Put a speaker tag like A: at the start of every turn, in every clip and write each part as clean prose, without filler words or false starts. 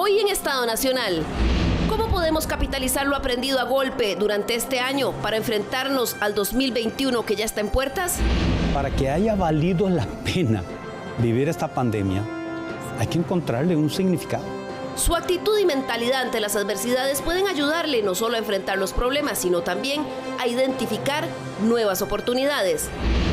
A: Hoy en Estado Nacional, ¿cómo podemos capitalizar lo aprendido a golpe durante este año para enfrentarnos al 2021 que ya está en puertas?
B: Para que haya valido la pena vivir esta pandemia, hay que encontrarle un significado.
A: Su actitud y mentalidad ante las adversidades pueden ayudarle no solo a enfrentar los problemas, sino también a identificar nuevas oportunidades.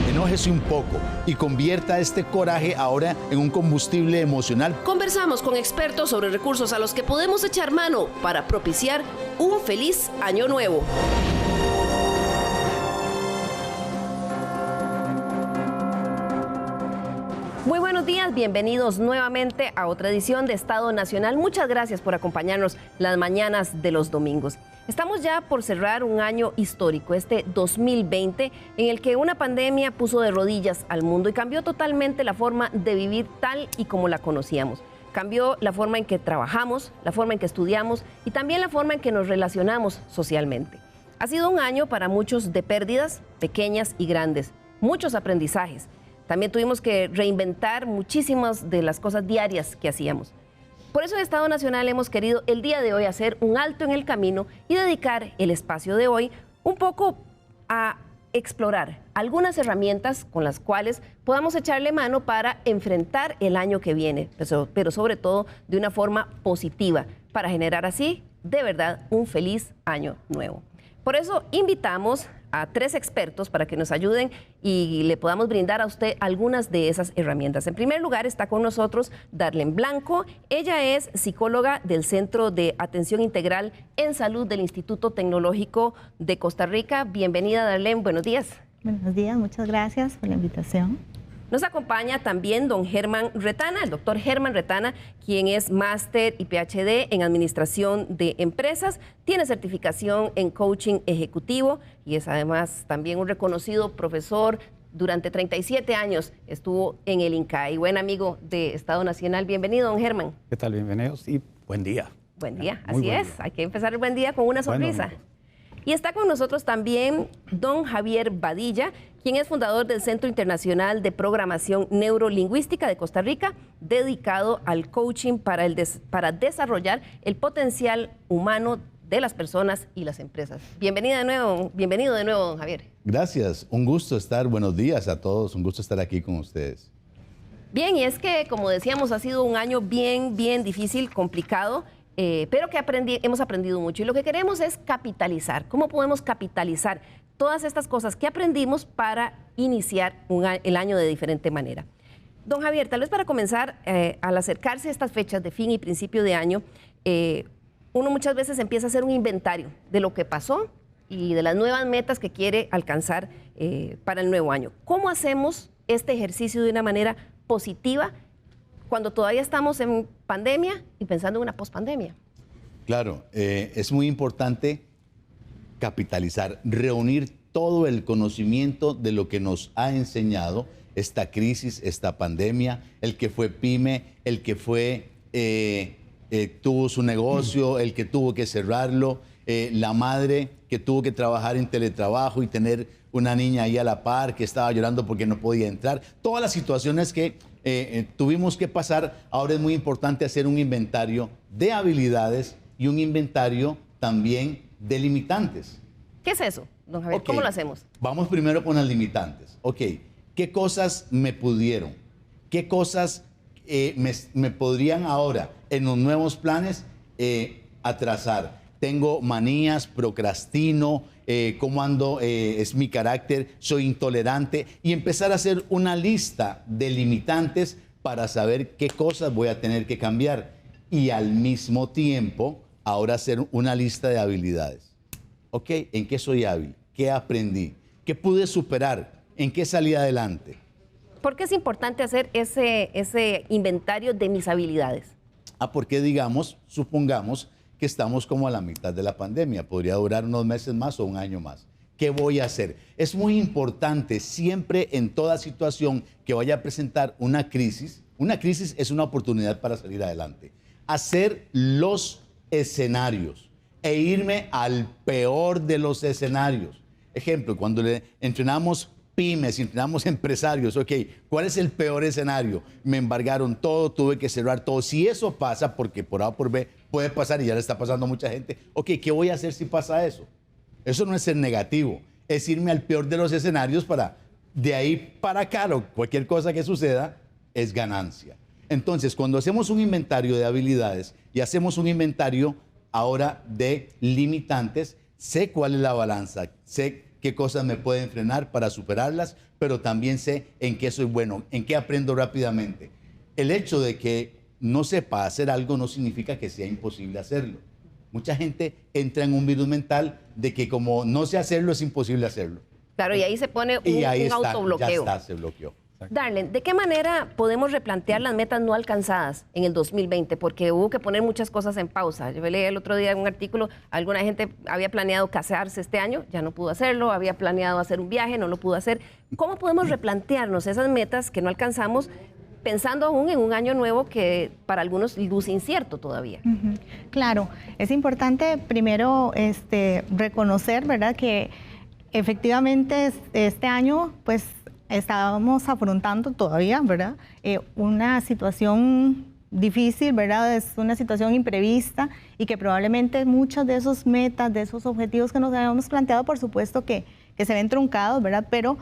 C: Enójese un poco y convierta este coraje ahora en un combustible emocional.
A: Conversamos con expertos sobre recursos a los que podemos echar mano para propiciar un feliz año nuevo. Muy buenos días, bienvenidos nuevamente a otra edición de Estado Nacional. Muchas gracias por acompañarnos las mañanas de los domingos. Estamos ya por cerrar un año histórico, este 2020, en el que una pandemia puso de rodillas al mundo y cambió totalmente la forma de vivir tal y como la conocíamos. Cambió la forma en que trabajamos, la forma en que estudiamos y también la forma en que nos relacionamos socialmente. Ha sido un año para muchos de pérdidas pequeñas y grandes, muchos aprendizajes. También tuvimos que reinventar muchísimas de las cosas diarias que hacíamos. Por eso en Estado Nacional hemos querido el día de hoy hacer un alto en el camino y dedicar el espacio de hoy un poco a explorar algunas herramientas con las cuales podamos echarle mano para enfrentar el año que viene, pero sobre todo de una forma positiva, para generar así, de verdad, un feliz año nuevo. Por eso invitamos a 3 expertos para que nos ayuden y le podamos brindar a usted algunas de esas herramientas. En primer lugar está con nosotros Darlene Blanco. Ella es psicóloga del Centro de Atención Integral en Salud del Instituto Tecnológico de Costa Rica. Bienvenida, Darlene, buenos días.
D: Buenos días, muchas gracias por la invitación.
A: Nos acompaña también don Germán Retana, el doctor Germán Retana, quien es máster y PhD en Administración de Empresas, tiene certificación en Coaching Ejecutivo y es además también un reconocido profesor. Durante 37 años estuvo en el INCAE. Buen amigo de Estado Nacional. Bienvenido, don Germán.
B: ¿Qué tal? Bienvenidos y buen día.
A: Buen día,
B: Muy
A: así
B: buen
A: es.
B: día.
A: Hay que empezar el buen día con una sonrisa.
B: Bueno,
A: Y está con nosotros también don Javier Badilla, quien es fundador del Centro Internacional de Programación Neurolingüística de Costa Rica, dedicado al coaching para desarrollar el potencial humano de las personas y las empresas. Bienvenido de nuevo, don Javier.
C: Gracias, un gusto estar, buenos días a todos, un gusto estar aquí con ustedes.
A: Bien, y es que, como decíamos, ha sido un año bien difícil, complicado, pero que hemos aprendido mucho. Y lo que queremos es capitalizar. ¿Cómo podemos capitalizar todas estas cosas que aprendimos para iniciar el año de diferente manera? Don Javier, tal vez para comenzar, al acercarse a estas fechas de fin y principio de año, uno muchas veces empieza a hacer un inventario de lo que pasó y de las nuevas metas que quiere alcanzar para el nuevo año. ¿Cómo hacemos este ejercicio de una manera positiva cuando todavía estamos en pandemia y pensando en una pospandemia?
C: Claro, es muy importante capitalizar, reunir todo el conocimiento de lo que nos ha enseñado esta crisis, esta pandemia, el que fue pyme, el que tuvo su negocio, el que tuvo que cerrarlo, la madre que tuvo que trabajar en teletrabajo y tener una niña ahí a la par que estaba llorando porque no podía entrar. Todas las situaciones que tuvimos que pasar, ahora es muy importante hacer un inventario de habilidades y un inventario también de limitantes.
A: ¿Qué es eso, don Javier?
C: Okay.
A: ¿Cómo lo hacemos?
C: Vamos primero con las limitantes. Ok, ¿qué cosas me pudieron? ¿Qué cosas me podrían ahora en los nuevos planes atrasar? Tengo manías, procrastino, cómo ando, es mi carácter, soy intolerante, y empezar a hacer una lista de limitantes para saber qué cosas voy a tener que cambiar y al mismo tiempo ahora hacer una lista de habilidades. Ok, ¿en qué soy hábil? ¿Qué aprendí? ¿Qué pude superar? ¿En qué salí adelante?
A: ¿Por qué es importante hacer ese inventario de mis habilidades?
C: Porque supongamos que estamos como a la mitad de la pandemia, podría durar unos meses más o un año más. ¿Qué voy a hacer? Es muy importante siempre en toda situación que vaya a presentar una crisis es una oportunidad para salir adelante, hacer los escenarios e irme al peor de los escenarios. Ejemplo, cuando le entrenamos pymes, si entrenamos empresarios, ok, ¿cuál es el peor escenario? Me embargaron todo, tuve que cerrar todo. Si eso pasa, porque por A o por B puede pasar y ya le está pasando a mucha gente, ok, ¿qué voy a hacer si pasa eso? Eso no es ser negativo, es irme al peor de los escenarios para, de ahí para acá, cualquier cosa que suceda es ganancia. Entonces, cuando hacemos un inventario de habilidades y hacemos un inventario ahora de limitantes, sé cuál es la balanza, sé qué cosas me pueden frenar para superarlas, pero también sé en qué soy bueno, en qué aprendo rápidamente. El hecho de que no sepa hacer algo no significa que sea imposible hacerlo. Mucha gente entra en un virus mental de que como no sé hacerlo, es imposible hacerlo.
A: Claro, y ahí se pone un autobloqueo.
C: Ya está, se bloqueó.
A: Darlene, ¿de qué manera podemos replantear las metas no alcanzadas en el 2020? Porque hubo que poner muchas cosas en pausa. Yo leí el otro día en un artículo, alguna gente había planeado casarse este año, ya no pudo hacerlo, había planeado hacer un viaje, no lo pudo hacer. ¿Cómo podemos replantearnos esas metas que no alcanzamos, pensando aún en un año nuevo que para algunos luce incierto todavía?
D: Claro, es importante primero reconocer, ¿verdad?, que efectivamente este año, pues, estábamos afrontando todavía, ¿verdad?, una situación difícil, ¿verdad? Es una situación imprevista y que probablemente muchas de esas metas, de esos objetivos que nos habíamos planteado, por supuesto que se ven truncados, ¿verdad? Pero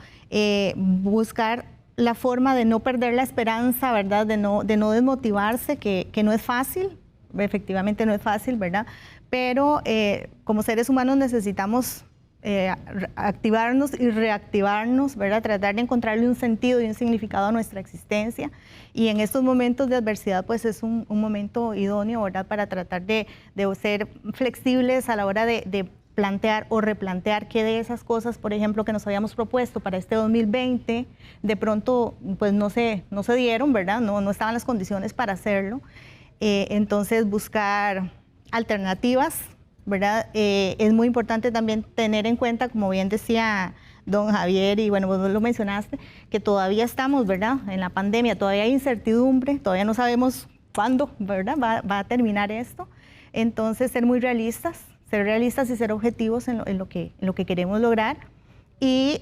D: buscar la forma de no perder la esperanza, ¿verdad? De no desmotivarse, que no es fácil, efectivamente no es fácil, ¿verdad? Pero como seres humanos necesitamos activarnos y reactivarnos, ¿verdad? Tratar de encontrarle un sentido y un significado a nuestra existencia. Y en estos momentos de adversidad, pues es un momento idóneo, ¿verdad? Para tratar de ser flexibles a la hora de plantear o replantear qué de esas cosas, por ejemplo, que nos habíamos propuesto para este 2020, de pronto, pues no se dieron, ¿verdad? No estaban las condiciones para hacerlo. Entonces, buscar alternativas, ¿verdad? Es muy importante también tener en cuenta, como bien decía don Javier, y bueno, vos lo mencionaste, que todavía estamos, ¿verdad?, en la pandemia, todavía hay incertidumbre, todavía no sabemos cuándo, ¿verdad?, va a terminar esto. Entonces, ser muy realistas y ser objetivos en lo que queremos lograr y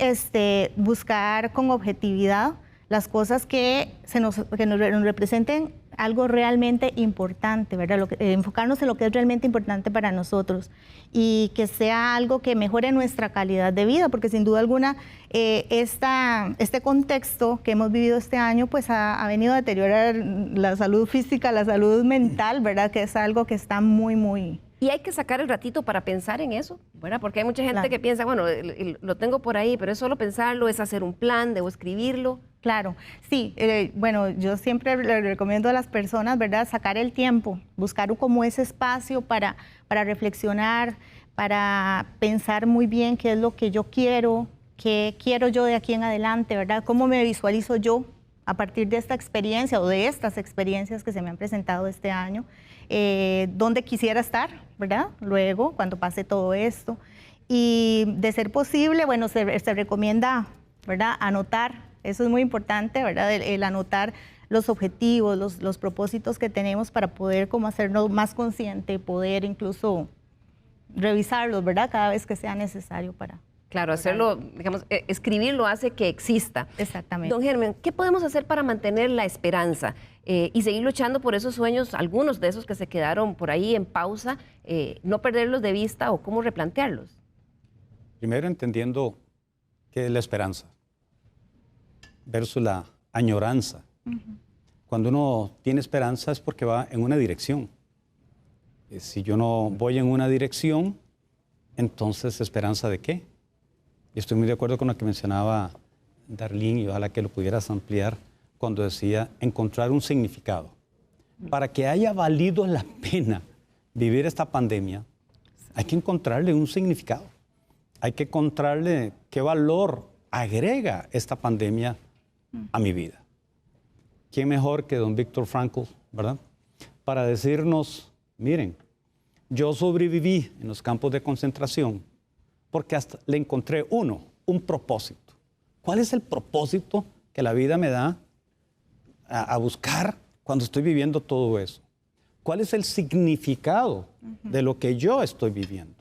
D: buscar con objetividad las cosas que nos representen algo realmente importante, ¿verdad? Enfocarnos en lo que es realmente importante para nosotros y que sea algo que mejore nuestra calidad de vida, porque sin duda alguna este contexto que hemos vivido este año pues ha venido a deteriorar la salud física, la salud mental, ¿verdad? Que es algo que está muy, muy...
A: Y hay que sacar el ratito para pensar en eso, ¿verdad? Porque hay mucha gente que piensa, bueno, lo tengo por ahí, pero es solo pensarlo, es hacer un plan, debo escribirlo.
D: Claro, sí, bueno, yo siempre le recomiendo a las personas, ¿verdad?, sacar el tiempo, buscar como ese espacio para reflexionar, para pensar muy bien qué es lo que yo quiero, qué quiero yo de aquí en adelante, ¿verdad? ¿Cómo me visualizo yo a partir de esta experiencia o de estas experiencias que se me han presentado este año? ¿Dónde quisiera estar, ¿verdad?, luego, cuando pase todo esto. Y de ser posible, bueno, se recomienda, ¿verdad?, anotar. Eso es muy importante, ¿verdad?, el anotar los objetivos, los propósitos que tenemos para poder como hacernos más consciente, poder incluso revisarlos, ¿verdad?, cada vez que sea necesario para...
A: Claro, hacerlo, digamos, escribirlo hace que exista.
D: Exactamente.
A: Don Germán, ¿qué podemos hacer para mantener la esperanza y seguir luchando por esos sueños, algunos de esos que se quedaron por ahí en pausa, no perderlos de vista o cómo replantearlos?
B: Primero entendiendo qué es la esperanza versus la añoranza. Cuando uno tiene esperanza es porque va en una dirección. Si yo no voy en una dirección, entonces ¿esperanza de qué? Y estoy muy de acuerdo con lo que mencionaba Darlene y ojalá que lo pudieras ampliar cuando decía encontrar un significado. Para que haya valido la pena vivir esta pandemia, hay que encontrarle un significado. Hay que encontrarle qué valor agrega esta pandemia a mi vida. ¿Quién mejor que don Viktor Frankl, verdad?, para decirnos, miren, yo sobreviví en los campos de concentración porque hasta le encontré un propósito. ¿Cuál es el propósito que la vida me da a buscar cuando estoy viviendo todo eso? ¿Cuál es el significado de lo que yo estoy viviendo?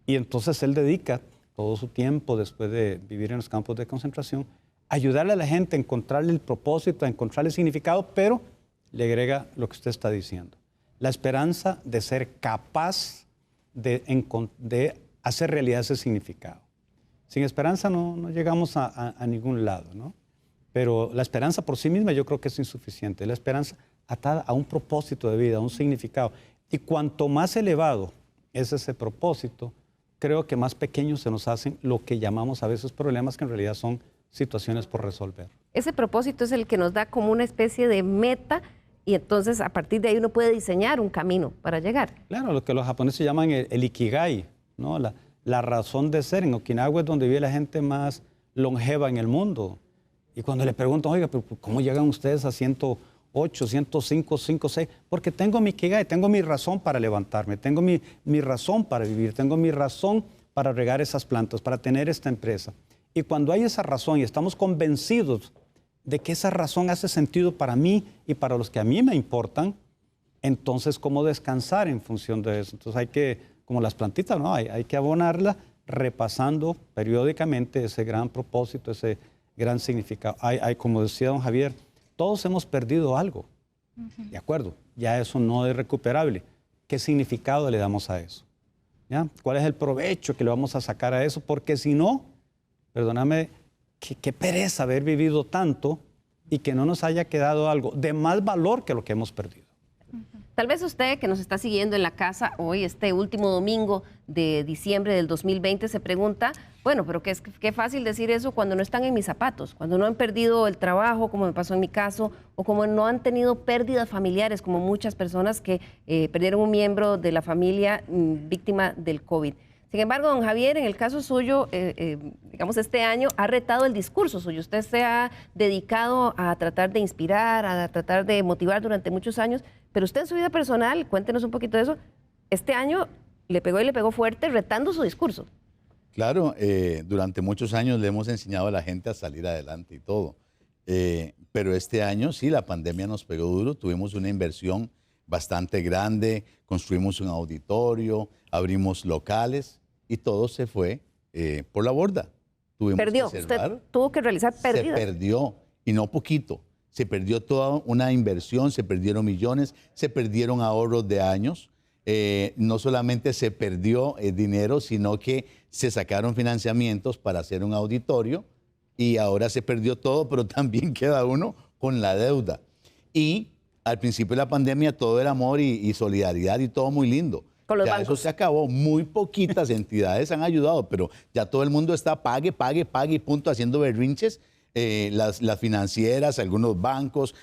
B: Y entonces él dedica todo su tiempo después de vivir en los campos de concentración, ayudarle a la gente a encontrarle el propósito, a encontrarle el significado, pero le agrega lo que usted está diciendo. La esperanza de ser capaz de hacer realidad ese significado. Sin esperanza no llegamos a ningún lado, ¿no? Pero la esperanza por sí misma yo creo que es insuficiente. La esperanza atada a un propósito de vida, a un significado. Y cuanto más elevado es ese propósito, creo que más pequeños se nos hacen lo que llamamos a veces problemas, que en realidad son situaciones por resolver.
A: Ese propósito es el que nos da como una especie de meta y entonces a partir de ahí uno puede diseñar un camino para llegar.
B: Claro, lo que los japoneses llaman el ikigai, ¿no? La razón de ser. En Okinawa es donde vive la gente más longeva en el mundo. Y cuando le preguntan, oiga, pero ¿cómo llegan ustedes a 108, 105, 106? Porque tengo mi ikigai, tengo mi razón para levantarme, tengo mi razón para vivir, tengo mi razón para regar esas plantas, para tener esta empresa. Y cuando hay esa razón y estamos convencidos de que esa razón hace sentido para mí y para los que a mí me importan, entonces, ¿cómo descansar en función de eso? Entonces hay que, como las plantitas, ¿no? Hay que abonarla repasando periódicamente ese gran propósito, ese gran significado. Como decía don Javier, todos hemos perdido algo, ¿de acuerdo? Ya eso no es recuperable. ¿Qué significado le damos a eso? ¿Ya? ¿Cuál es el provecho que le vamos a sacar a eso? Porque si no, perdóname, qué pereza haber vivido tanto y que no nos haya quedado algo de más valor que lo que hemos perdido.
A: Tal vez usted que nos está siguiendo en la casa hoy, este último domingo de diciembre del 2020, se pregunta, bueno, pero qué fácil decir eso cuando no están en mis zapatos, cuando no han perdido el trabajo, como me pasó en mi caso, o como no han tenido pérdidas familiares, como muchas personas que perdieron un miembro de la familia víctima del COVID. Sin embargo, don Javier, en el caso suyo, digamos, este año ha retado el discurso suyo. Usted se ha dedicado a tratar de inspirar, a tratar de motivar durante muchos años, pero usted en su vida personal, cuéntenos un poquito de eso, este año le pegó y le pegó fuerte retando su discurso.
C: Claro, durante muchos años le hemos enseñado a la gente a salir adelante y todo. Pero este año sí, la pandemia nos pegó duro, tuvimos una inversión bastante grande, construimos un auditorio, abrimos locales y todo se fue por la borda.
A: Perdió, usted tuvo que realizar pérdidas.
C: Se perdió, y no poquito. Se perdió toda una inversión, se perdieron millones, se perdieron ahorros de años. No solamente se perdió dinero, sino que se sacaron financiamientos para hacer un auditorio y ahora se perdió todo, pero también queda uno con la deuda. Y al principio de la pandemia todo era amor y solidaridad y todo muy lindo.
A: Con los
C: ya
A: bancos.
C: eso se acabó, muy poquitas entidades han ayudado, pero ya todo el mundo está pague y punto, haciendo berrinches. Las financieras, algunos bancos,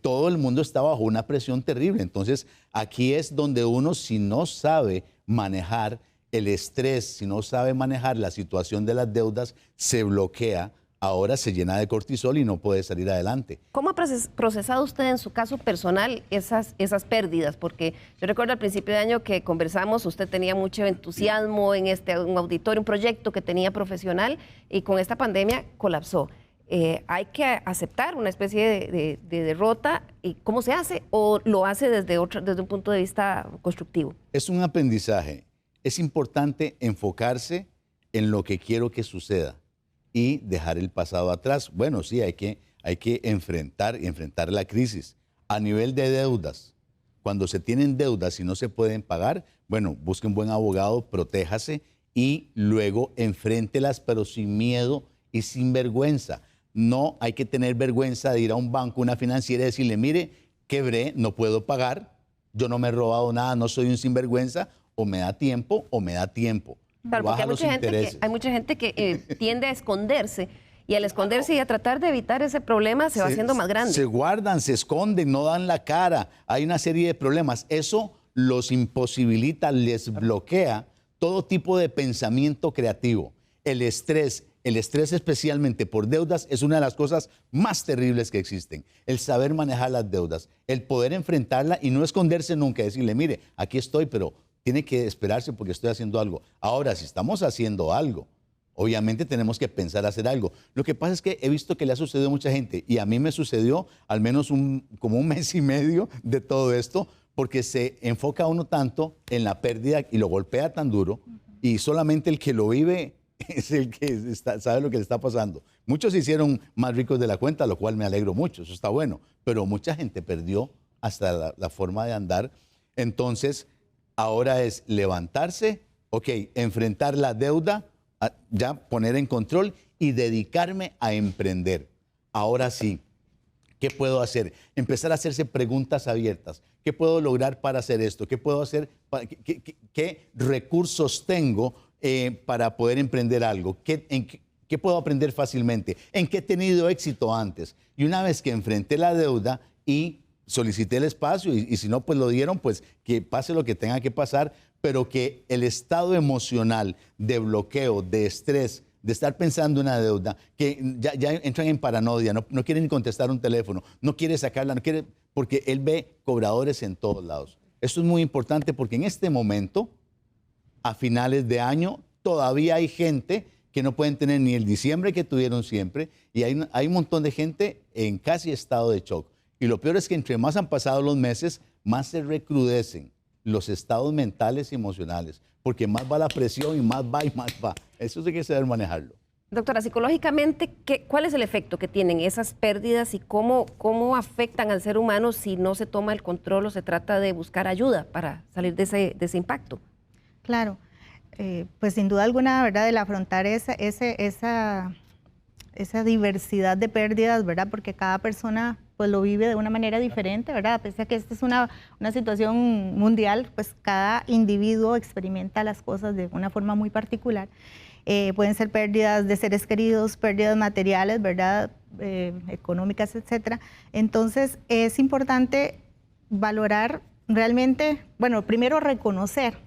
C: todo el mundo está bajo una presión terrible. Entonces, aquí es donde uno, si no sabe manejar el estrés, si no sabe manejar la situación de las deudas, se bloquea, ahora se llena de cortisol y no puede salir adelante.
A: ¿Cómo ha procesado usted en su caso personal esas pérdidas? Porque yo recuerdo al principio de año que conversamos, usted tenía mucho entusiasmo en un auditorio, un proyecto que tenía profesional, y con esta pandemia colapsó. ¿Hay que aceptar una especie de derrota? ¿Y cómo se hace? ¿O lo hace desde un punto de vista constructivo?
C: Es un aprendizaje. Es importante enfocarse en lo que quiero que suceda y dejar el pasado atrás. Bueno, sí, hay que enfrentar la crisis. A nivel de deudas, cuando se tienen deudas y no se pueden pagar, bueno, busque un buen abogado, protéjase y luego enfréntelas, pero sin miedo y sin vergüenza. No hay que tener vergüenza de ir a un banco, una financiera y decirle, mire, quebré, no puedo pagar, yo no me he robado nada, no soy un sinvergüenza, o me da tiempo o me da tiempo.
A: Claro, porque hay mucha gente que tiende a esconderse, y al esconderse y a tratar de evitar ese problema se va haciendo más grande.
C: Se guardan, se esconden, no dan la cara, hay una serie de problemas. Eso los imposibilita, les bloquea todo tipo de pensamiento creativo. El estrés especialmente por deudas es una de las cosas más terribles que existen. El saber manejar las deudas, el poder enfrentarla y no esconderse nunca, decirle, mire, aquí estoy, pero tiene que esperarse porque estoy haciendo algo. Ahora, si estamos haciendo algo, obviamente tenemos que pensar hacer algo. Lo que pasa es que he visto que le ha sucedido a mucha gente y a mí me sucedió al menos como un mes y medio de todo esto, porque se enfoca uno tanto en la pérdida y lo golpea tan duro y solamente el que lo vive es el que sabe lo que le está pasando. Muchos se hicieron más ricos de la cuenta, lo cual me alegro mucho, eso está bueno, pero mucha gente perdió hasta la forma de andar. Entonces, ahora es levantarse, ok, enfrentar la deuda, ya poner en control y dedicarme a emprender. Ahora sí, ¿qué puedo hacer? Empezar a hacerse preguntas abiertas. ¿Qué puedo lograr para hacer esto? ¿Qué puedo hacer? ¿Qué recursos tengo para poder emprender algo? ¿Qué puedo aprender fácilmente? ¿En qué he tenido éxito antes? Y una vez que enfrenté la deuda y solicité el espacio, y si no, pues lo dieron, pues que pase lo que tenga que pasar, pero que el estado emocional de bloqueo, de estrés, de estar pensando en una deuda, que ya entran en paranoia, no quieren ni contestar un teléfono, no quiere sacarla, no quiere, porque él ve cobradores en todos lados. Esto es muy importante porque en este momento, a finales de año, todavía hay gente que no pueden tener ni el diciembre que tuvieron siempre, y hay un montón de gente en casi estado de shock. Y lo peor es que entre más han pasado los meses, más se recrudecen los estados mentales y emocionales, porque más va la presión y más va y más va. Eso sí que hay que saber manejarlo.
A: Doctora, psicológicamente, ¿cuál es el efecto que tienen esas pérdidas y cómo afectan al ser humano si no se toma el control o se trata de buscar ayuda para salir de ese impacto?
D: Claro, pues sin duda alguna, ¿verdad? El afrontar esa diversidad de pérdidas, ¿verdad? Porque cada persona pues lo vive de una manera diferente, ¿verdad? Pese a que esta es una situación mundial, pues cada individuo experimenta las cosas de una forma muy particular. Pueden ser pérdidas de seres queridos, pérdidas materiales, ¿verdad? Económicas, etcétera. Entonces es importante valorar realmente, bueno, primero reconocer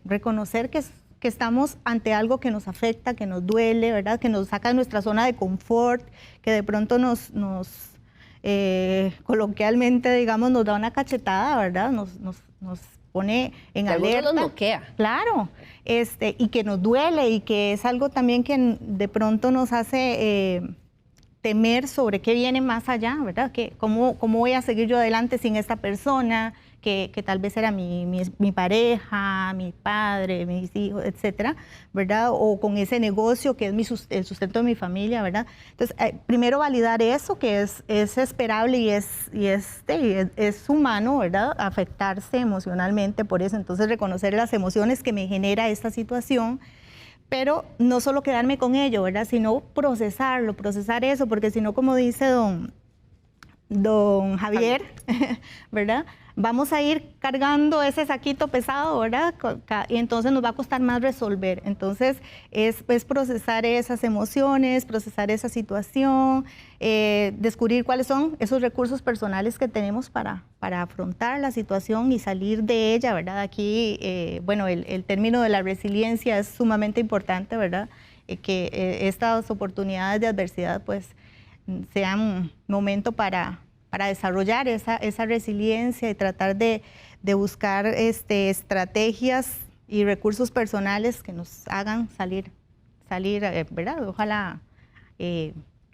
D: que estamos ante algo que nos afecta, que nos duele, ¿verdad? Que nos saca de nuestra zona de confort, que de pronto nos coloquialmente, digamos, nos da una cachetada, ¿verdad? Nos pone en alerta.
A: Nos noquea.
D: Claro, y que nos duele y que es algo también que de pronto nos hace temer sobre qué viene más allá, ¿verdad? ¿Cómo voy a seguir yo adelante sin esta persona? Que tal vez era mi pareja, mi padre, mis hijos, etcétera, ¿verdad? O con ese negocio que es el sustento de mi familia, ¿verdad? Entonces, primero validar eso, que es esperable y es humano, ¿verdad? Afectarse emocionalmente por eso. Entonces, reconocer las emociones que me genera esta situación, pero no solo quedarme con ello, ¿verdad? Sino procesar eso, porque si no, como dice don Javier, ¿verdad? Vamos a ir cargando ese saquito pesado, ¿verdad? Y entonces nos va a costar más resolver. Entonces, es procesar esas emociones, procesar esa situación, descubrir cuáles son esos recursos personales que tenemos para afrontar la situación y salir de ella, ¿verdad? Aquí, bueno, el término de la resiliencia es sumamente importante, ¿verdad? Que estas oportunidades de adversidad, pues, sean momento para desarrollar esa resiliencia y tratar de buscar estrategias y recursos personales que nos hagan salir, ¿verdad? Ojalá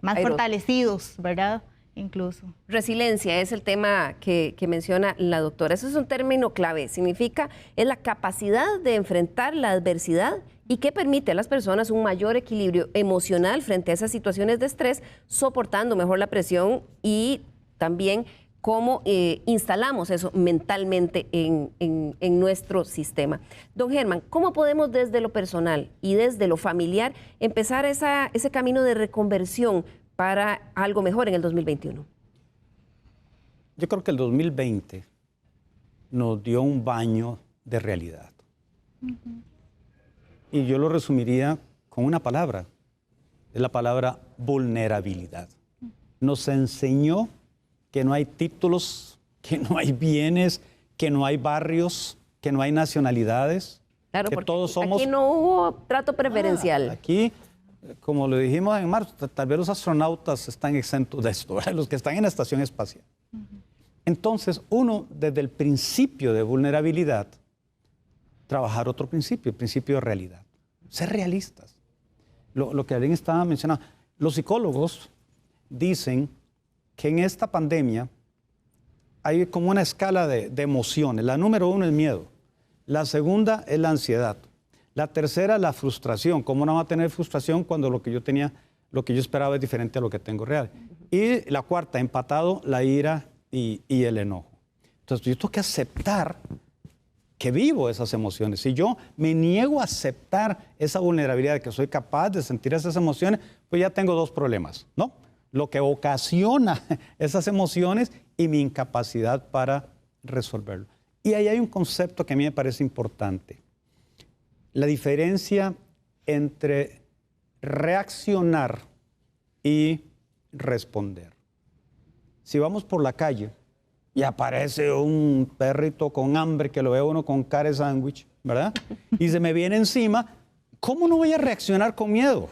D: más fortalecidos, ¿verdad? Incluso.
A: Resiliencia es el tema que menciona la doctora. Eso es un término clave. Significa, es la capacidad de enfrentar la adversidad y que permite a las personas un mayor equilibrio emocional frente a esas situaciones de estrés, soportando mejor la presión y también cómo instalamos eso mentalmente en nuestro sistema. Don Germán, ¿cómo podemos desde lo personal y desde lo familiar empezar ese camino de reconversión para algo mejor en el 2021?
B: Yo creo que el 2020 nos dio un baño de realidad. Y yo lo resumiría con una palabra, es la palabra vulnerabilidad. Nos enseñó que no hay títulos, que no hay bienes, que no hay barrios, que no hay nacionalidades.
A: Claro,
B: que
A: porque
B: todos somos...
A: aquí no hubo trato preferencial.
B: Aquí, como lo dijimos en marzo, tal vez los astronautas están exentos de esto, ¿verdad? Los que están en la estación espacial. Entonces, uno, desde el principio de vulnerabilidad, trabajar otro principio, el principio de realidad. Ser realistas. Lo que alguien estaba mencionando. Los psicólogos dicen que en esta pandemia hay como una escala de emociones. La número 1 es miedo, la segunda es la ansiedad, La tercera, la frustración. ¿Cómo no va a tener frustración cuando lo que yo tenía, lo que yo esperaba es diferente a lo que tengo real? Y la cuarta, empatado, la ira y el enojo. Entonces, yo tengo que aceptar que vivo esas emociones. Si yo me niego a aceptar esa vulnerabilidad de que soy capaz de sentir esas emociones, pues ya tengo dos problemas, ¿no? Lo que ocasiona esas emociones y mi incapacidad para resolverlo. Y ahí hay un concepto que a mí me parece importante. La diferencia entre reaccionar y responder. Si vamos por la calle y aparece un perrito con hambre que lo ve uno con cara de sándwich, ¿verdad? Y se me viene encima, ¿cómo no voy a reaccionar con miedo?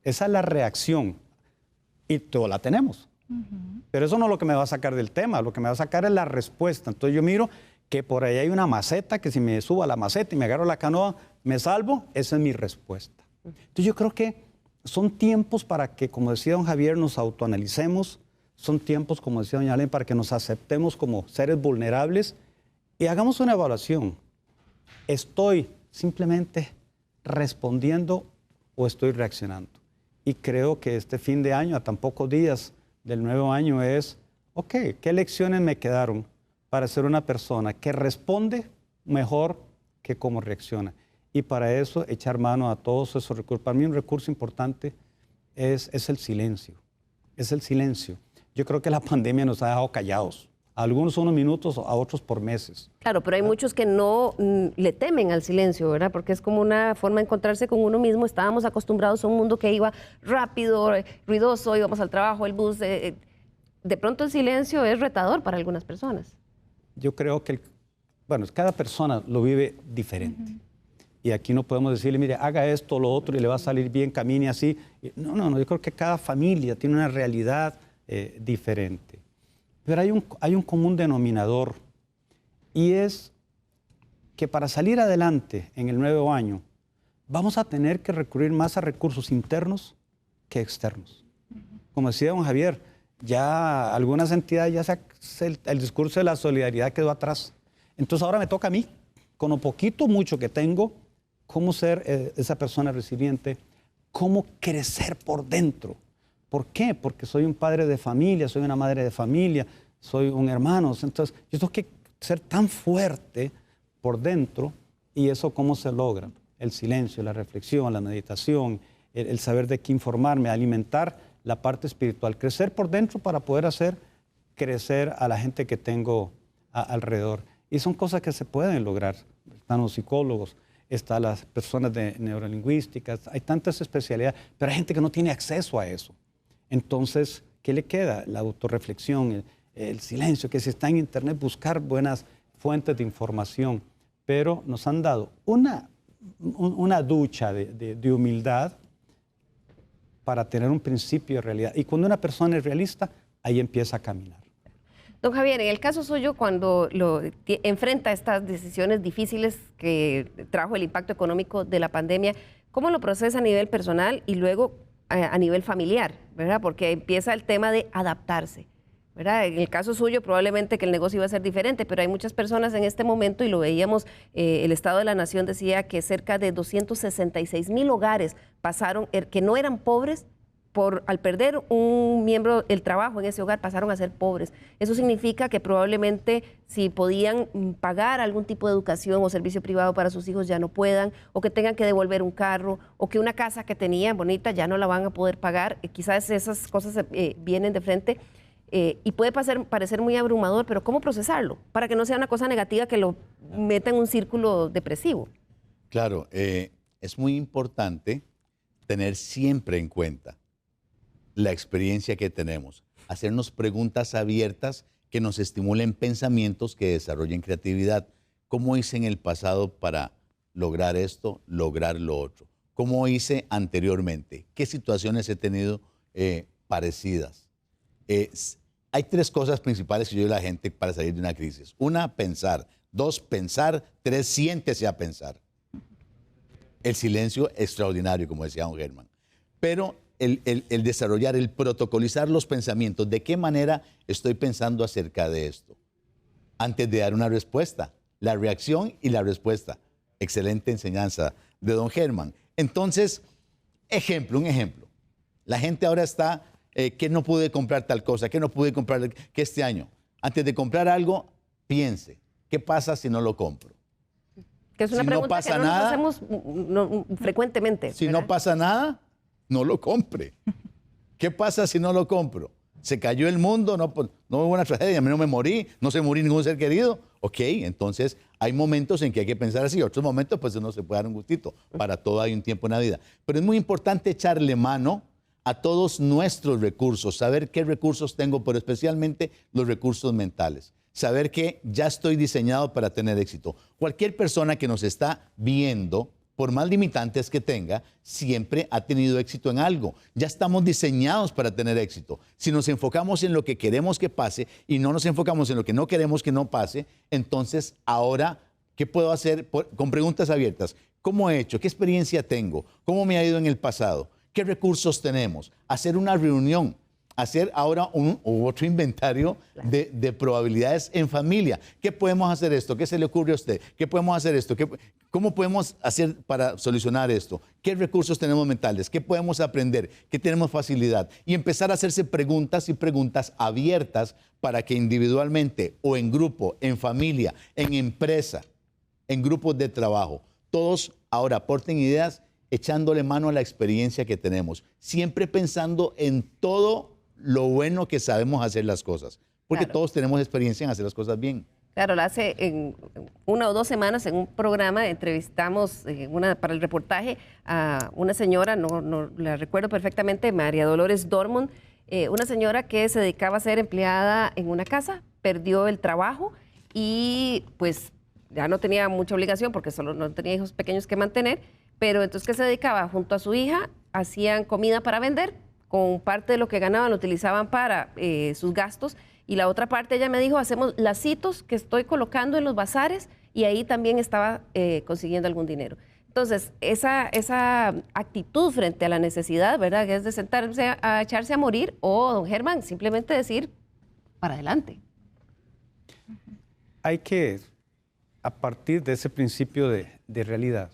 B: Esa es la reacción. Y todos la tenemos. Pero eso no es lo que me va a sacar del tema, lo que me va a sacar es la respuesta. Entonces yo miro que por ahí hay una maceta, que si me subo a la maceta y me agarro la canoa, me salvo, esa es mi respuesta. Entonces yo creo que son tiempos para que, como decía don Javier, nos autoanalicemos, son tiempos, como decía doña Alén, para que nos aceptemos como seres vulnerables y hagamos una evaluación. ¿Estoy simplemente respondiendo o estoy reaccionando? Y creo que este fin de año, a tan pocos días del nuevo año, es, ok, ¿qué lecciones me quedaron para ser una persona que responde mejor que cómo reacciona? Y para eso, echar mano a todos esos recursos. Para mí un recurso importante es el silencio. Es el silencio. Yo creo que la pandemia nos ha dejado callados. A algunos unos minutos, a otros por meses.
A: Claro, pero hay muchos que no le temen al silencio, ¿verdad? Porque es como una forma de encontrarse con uno mismo. Estábamos acostumbrados a un mundo que iba rápido, ruidoso, íbamos al trabajo, el bus. De pronto el silencio es retador para algunas personas.
B: Yo creo que, cada persona lo vive diferente. Y aquí no podemos decirle, mire, haga esto, lo otro, y le va a salir bien, camine así. No, yo creo que cada familia tiene una realidad diferente. Pero hay un común denominador, y es que para salir adelante en el nuevo año vamos a tener que recurrir más a recursos internos que externos. Como decía don Javier, ya algunas entidades, el discurso de la solidaridad quedó atrás. Entonces ahora me toca a mí, con lo poquito mucho que tengo, cómo ser esa persona resiliente, cómo crecer por dentro. ¿Por qué? Porque soy un padre de familia, soy una madre de familia, soy un hermano. Entonces, yo tengo que ser tan fuerte por dentro. ¿Y eso cómo se logra? El silencio, la reflexión, la meditación, el saber de qué informarme, alimentar la parte espiritual. Crecer por dentro para poder hacer crecer a la gente que tengo alrededor. Y son cosas que se pueden lograr. Están los psicólogos, están las personas de neurolingüísticas, hay tantas especialidades, pero hay gente que no tiene acceso a eso. Entonces, ¿qué le queda? La autorreflexión, el silencio, que si está en internet, buscar buenas fuentes de información. Pero nos han dado una ducha de humildad para tener un principio de realidad. Y cuando una persona es realista, ahí empieza a caminar.
A: Don Javier, en el caso suyo, cuando enfrenta estas decisiones difíciles que trajo el impacto económico de la pandemia, ¿cómo lo procesa a nivel personal y luego a nivel familiar, ¿verdad? Porque empieza el tema de adaptarse, ¿verdad? En el caso suyo probablemente que el negocio iba a ser diferente, pero hay muchas personas en este momento, y lo veíamos, el Estado de la Nación decía que cerca de 266,000 hogares pasaron, que no eran pobres, al perder un miembro del trabajo en ese hogar, pasaron a ser pobres. Eso significa que probablemente si podían pagar algún tipo de educación o servicio privado para sus hijos ya no puedan, o que tengan que devolver un carro, o que una casa que tenían bonita ya no la van a poder pagar. Quizás esas cosas vienen de frente y puede parecer muy abrumador, pero ¿cómo procesarlo? Para que no sea una cosa negativa que lo meta en un círculo depresivo.
C: Claro, es muy importante tener siempre en cuenta la experiencia que tenemos, hacernos preguntas abiertas que nos estimulen pensamientos que desarrollen creatividad. ¿Cómo hice en el pasado para lograr esto, lograr lo otro? ¿Cómo hice anteriormente? ¿Qué situaciones he tenido parecidas? Hay tres cosas principales que yo digo a la gente para salir de una crisis. Una, pensar. Dos, pensar. Tres, siéntese a pensar. El silencio extraordinario, como decía don Germán. Pero el desarrollar, el protocolizar los pensamientos. ¿De qué manera estoy pensando acerca de esto? Antes de dar una respuesta. La reacción y la respuesta. Excelente enseñanza de don Germán. Entonces, un ejemplo. La gente ahora está, que no pude comprar tal cosa, que no pude comprar, que este año. Antes de comprar algo, piense, ¿qué pasa si no lo compro?
A: Que es una
C: Si no
A: pregunta
C: pasa
A: que no
C: nada,
A: nos hacemos frecuentemente.
C: Si
A: ¿verdad?
C: no pasa nada, no lo compre. ¿Qué pasa si no lo compro? Se cayó el mundo, no hubo una tragedia, a mí no me morí, no se murió ningún ser querido. Ok, entonces hay momentos en que hay que pensar así, otros momentos pues uno se puede dar un gustito. Para todo hay un tiempo en la vida. Pero es muy importante echarle mano a todos nuestros recursos, saber qué recursos tengo, pero especialmente los recursos mentales. Saber que ya estoy diseñado para tener éxito. Cualquier persona que nos está viendo, por más limitantes que tenga, siempre ha tenido éxito en algo. Ya estamos diseñados para tener éxito. Si nos enfocamos en lo que queremos que pase y no nos enfocamos en lo que no queremos que no pase, entonces ahora, ¿qué puedo hacer? Con preguntas abiertas. ¿Cómo he hecho? ¿Qué experiencia tengo? ¿Cómo me ha ido en el pasado? ¿Qué recursos tenemos? Hacer una reunión. Hacer ahora otro inventario de probabilidades en familia. ¿Qué podemos hacer esto? ¿Qué se le ocurre a usted? ¿Qué podemos hacer esto? ¿Cómo podemos hacer para solucionar esto? ¿Qué recursos tenemos mentales? ¿Qué podemos aprender? ¿Qué tenemos facilidad? Y empezar a hacerse preguntas y preguntas abiertas para que individualmente o en grupo, en familia, en empresa, en grupos de trabajo, todos ahora aporten ideas echándole mano a la experiencia que tenemos. Siempre pensando en todo lo bueno que sabemos hacer las cosas, porque
A: Claro.
C: todos tenemos experiencia en hacer las cosas bien.
A: Claro, hace en 1 o 2 semanas en un programa entrevistamos para el reportaje a una señora, no la recuerdo perfectamente, María Dolores Dormond, una señora que se dedicaba a ser empleada en una casa, perdió el trabajo y pues ya no tenía mucha obligación porque solo no tenía hijos pequeños que mantener, pero entonces ¿qué se dedicaba? Junto a su hija hacían comida para vender, con parte de lo que ganaban lo utilizaban para sus gastos y la otra parte ella me dijo, hacemos lacitos que estoy colocando en los bazares y ahí también estaba consiguiendo algún dinero. Entonces, esa actitud frente a la necesidad, ¿verdad? Que es de sentarse a echarse a morir o, don Germán, simplemente decir, para adelante.
B: Hay que, a partir de ese principio de realidad,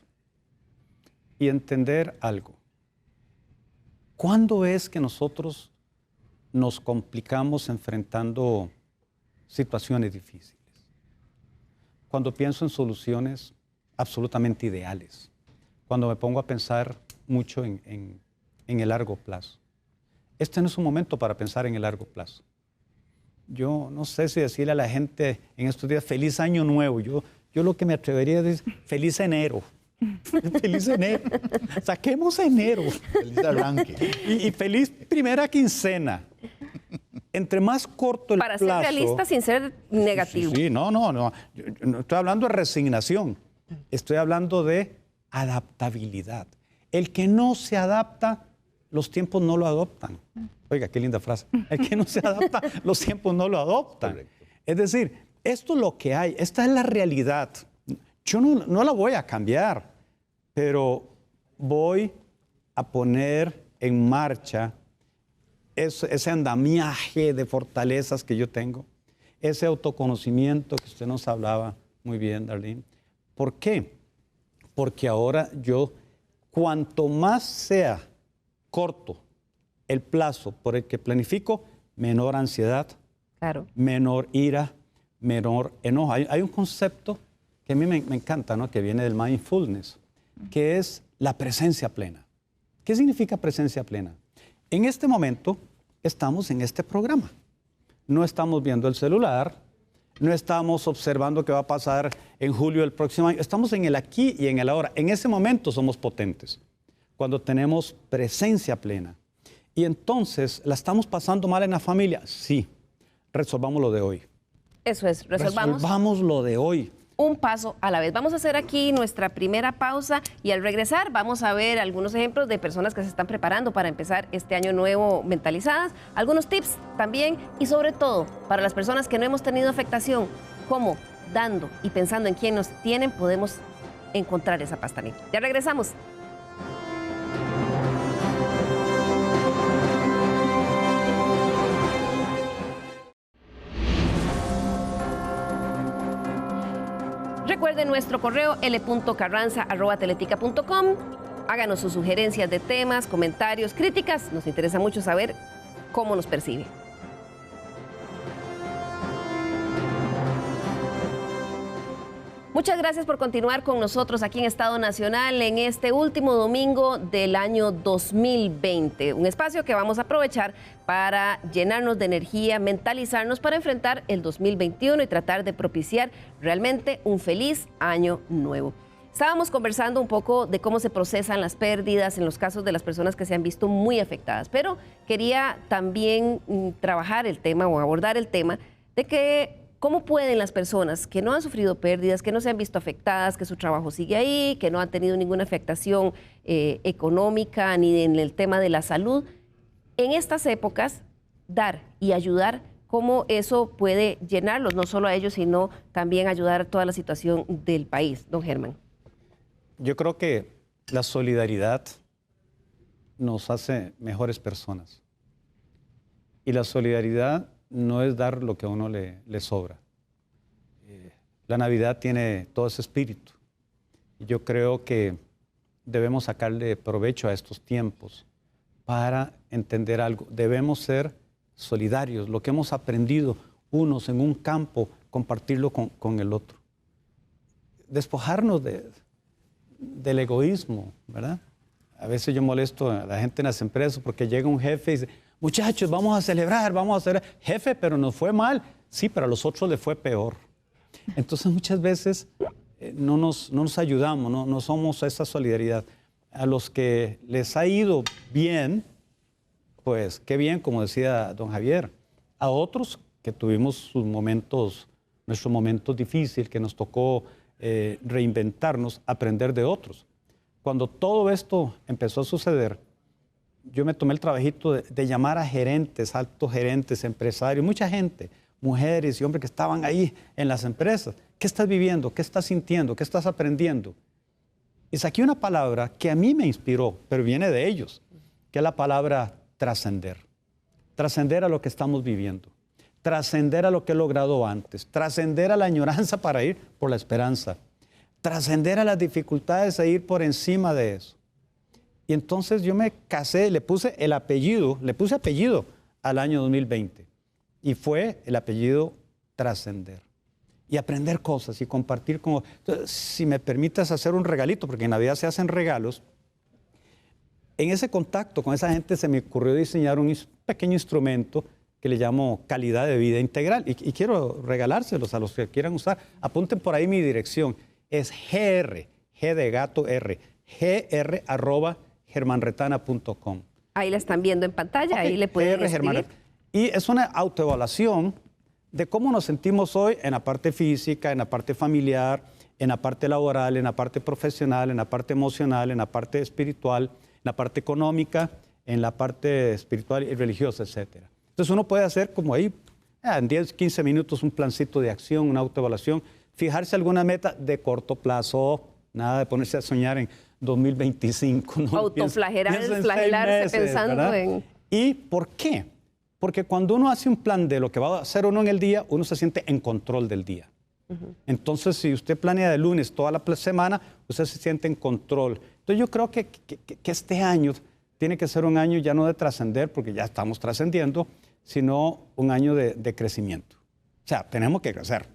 B: y entender algo. ¿Cuándo es que nosotros nos complicamos enfrentando situaciones difíciles? Cuando pienso en soluciones absolutamente ideales, cuando me pongo a pensar mucho en el largo plazo. Este no es un momento para pensar en el largo plazo. Yo no sé si decirle a la gente en estos días feliz año nuevo. Yo lo que me atrevería a decir feliz enero. Feliz enero. Saquemos enero.
C: Feliz arranque.
B: Y feliz primera quincena. Entre más corto el
A: Para
B: plazo.
A: ser realista sin ser negativo.
B: Sí, no. Yo no estoy hablando de resignación. Estoy hablando de adaptabilidad. El que no se adapta, los tiempos no lo adoptan. Oiga, qué linda frase. El que no se adapta, los tiempos no lo adoptan.
C: Correcto.
B: Es decir, esto es lo que hay. Esta es la realidad. Yo no la voy a cambiar, pero voy a poner en marcha ese andamiaje de fortalezas que yo tengo, ese autoconocimiento que usted nos hablaba muy bien, Darlene. ¿Por qué? Porque ahora yo, cuanto más sea corto el plazo por el que planifico, menor ansiedad,
A: Claro.
B: menor ira, menor enojo. Hay un concepto que a mí me encanta, ¿no? Que viene del mindfulness, que es la presencia plena. ¿Qué significa presencia plena? En este momento estamos en este programa. No estamos viendo el celular, no estamos observando qué va a pasar en julio del próximo año. Estamos en el aquí y en el ahora. En ese momento somos potentes, cuando tenemos presencia plena. Y entonces, ¿la estamos pasando mal en la familia? Sí. Resolvamos lo de hoy.
A: Eso es,
B: Resolvamos lo de hoy.
A: Un paso a la vez. Vamos a hacer aquí nuestra primera pausa y al regresar vamos a ver algunos ejemplos de personas que se están preparando para empezar este año nuevo mentalizadas, algunos tips también y sobre todo para las personas que no hemos tenido afectación, cómo dando y pensando en quién nos tienen podemos encontrar esa paz también. Ya regresamos. Recuerde Recuerden nuestro correo l.carranza@teletica.com. Háganos sus sugerencias de temas, comentarios, críticas. Nos interesa mucho saber cómo nos percibe. Muchas gracias por continuar con nosotros aquí en Estado Nacional en este último domingo del año 2020. Un espacio que vamos a aprovechar para llenarnos de energía, mentalizarnos para enfrentar el 2021 y tratar de propiciar realmente un feliz año nuevo. Estábamos conversando un poco de cómo se procesan las pérdidas en los casos de las personas que se han visto muy afectadas, pero quería también trabajar el tema o abordar el tema de que ¿cómo pueden las personas que no han sufrido pérdidas, que no se han visto afectadas, que su trabajo sigue ahí, que no han tenido ninguna afectación económica ni en el tema de la salud, en estas épocas dar y ayudar? ¿Cómo eso puede llenarlos, no solo a ellos, sino también ayudar a toda la situación del país? Don Germán.
B: Yo creo que la solidaridad nos hace mejores personas. Y la solidaridad no es dar lo que a uno le sobra. La Navidad tiene todo ese espíritu. Y yo creo que debemos sacarle provecho a estos tiempos para entender algo. Debemos ser solidarios. Lo que hemos aprendido unos en un campo, compartirlo con el otro. Despojarnos del egoísmo, ¿verdad? A veces yo molesto a la gente en las empresas porque llega un jefe y dice: muchachos, vamos a celebrar, vamos a hacer... Jefe, pero nos fue mal. Sí, pero a los otros les fue peor. Entonces muchas veces no nos ayudamos, no somos esa solidaridad. A los que les ha ido bien, pues qué bien, como decía don Javier. A otros que tuvimos sus momentos, nuestros momentos difíciles, que nos tocó reinventarnos, aprender de otros. Cuando todo esto empezó a suceder, yo me tomé el trabajito de llamar a gerentes, altos gerentes, empresarios, mucha gente, mujeres y hombres que estaban ahí en las empresas. ¿Qué estás viviendo? ¿Qué estás sintiendo? ¿Qué estás aprendiendo? Y saqué una palabra que a mí me inspiró, pero viene de ellos, que es la palabra trascender. Trascender a lo que estamos viviendo. Trascender a lo que he logrado antes. Trascender a la añoranza para ir por la esperanza. Trascender a las dificultades e ir por encima de eso. Y entonces yo me casé, le puse apellido al año 2020. Y fue el apellido Trascender. Y aprender cosas y compartir con... Entonces, si me permites hacer un regalito, porque en Navidad se hacen regalos, en ese contacto con esa gente se me ocurrió diseñar un pequeño instrumento que le llamo calidad de vida integral. Y quiero regalárselos a los que quieran usar. Apunten por ahí mi dirección. Es G de gato R, gr@germanretana.com.
A: Ahí la están viendo en pantalla, okay. Ahí le pueden escribir.
B: Y es una autoevaluación de cómo nos sentimos hoy en la parte física, en la parte familiar, en la parte laboral, en la parte profesional, en la parte emocional, en la parte espiritual, en la parte económica, en la parte espiritual y religiosa, etc. Entonces uno puede hacer como ahí, en 10, 15 minutos, un plancito de acción, una autoevaluación, fijarse alguna meta de corto plazo, nada de ponerse a soñar en 2025. ¿no?
A: Autoflagelarse pensando ¿verdad? En...
B: ¿Y por qué? Porque cuando uno hace un plan de lo que va a hacer uno en el día, uno se siente en control del día. Entonces, si usted planea de lunes toda la semana, usted se siente en control. Entonces, yo creo que este año tiene que ser un año ya no de trascender, porque ya estamos trascendiendo, sino un año de crecimiento. O sea, tenemos que crecer.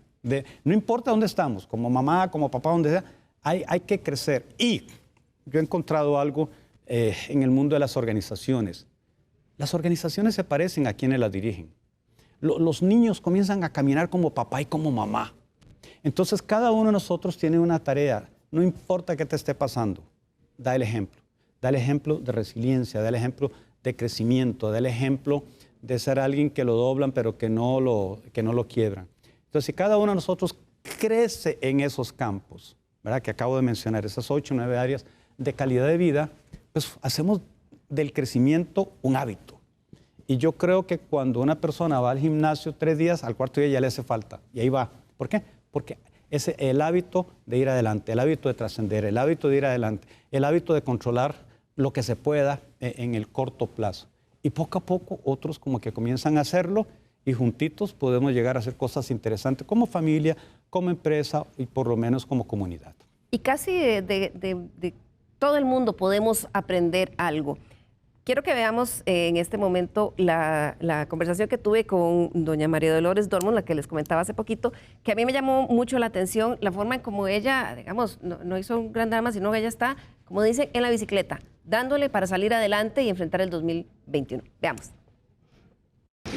B: No importa dónde estamos, como mamá, como papá, donde sea, hay que crecer. Y yo he encontrado algo en el mundo de las organizaciones. Las organizaciones se parecen a quienes las dirigen. Los niños comienzan a caminar como papá y como mamá. Entonces, cada uno de nosotros tiene una tarea. No importa qué te esté pasando, da el ejemplo. Da el ejemplo de resiliencia, da el ejemplo de crecimiento, da el ejemplo de ser alguien que lo doblan pero que no lo quiebran. Entonces, si cada uno de nosotros crece en esos campos, ¿verdad? Que acabo de mencionar, esas 8 o 9 áreas de calidad de vida, pues hacemos del crecimiento un hábito. Y yo creo que cuando una persona va al gimnasio 3 días, al cuarto día ya le hace falta. Y ahí va. ¿Por qué? Porque es el hábito de ir adelante, el hábito de trascender, el hábito de ir adelante, el hábito de controlar lo que se pueda en el corto plazo. Y poco a poco otros como que comienzan a hacerlo y juntitos podemos llegar a hacer cosas interesantes como familia, como empresa y por lo menos como comunidad.
A: Y casi de todo el mundo podemos aprender algo. Quiero que veamos en este momento la conversación que tuve con doña María Dolores Dormont, la que les comentaba hace poquito, que a mí me llamó mucho la atención la forma en como ella, digamos, no hizo un gran drama, sino que ella está, como dicen, en la bicicleta, dándole para salir adelante y enfrentar el 2021. Veamos.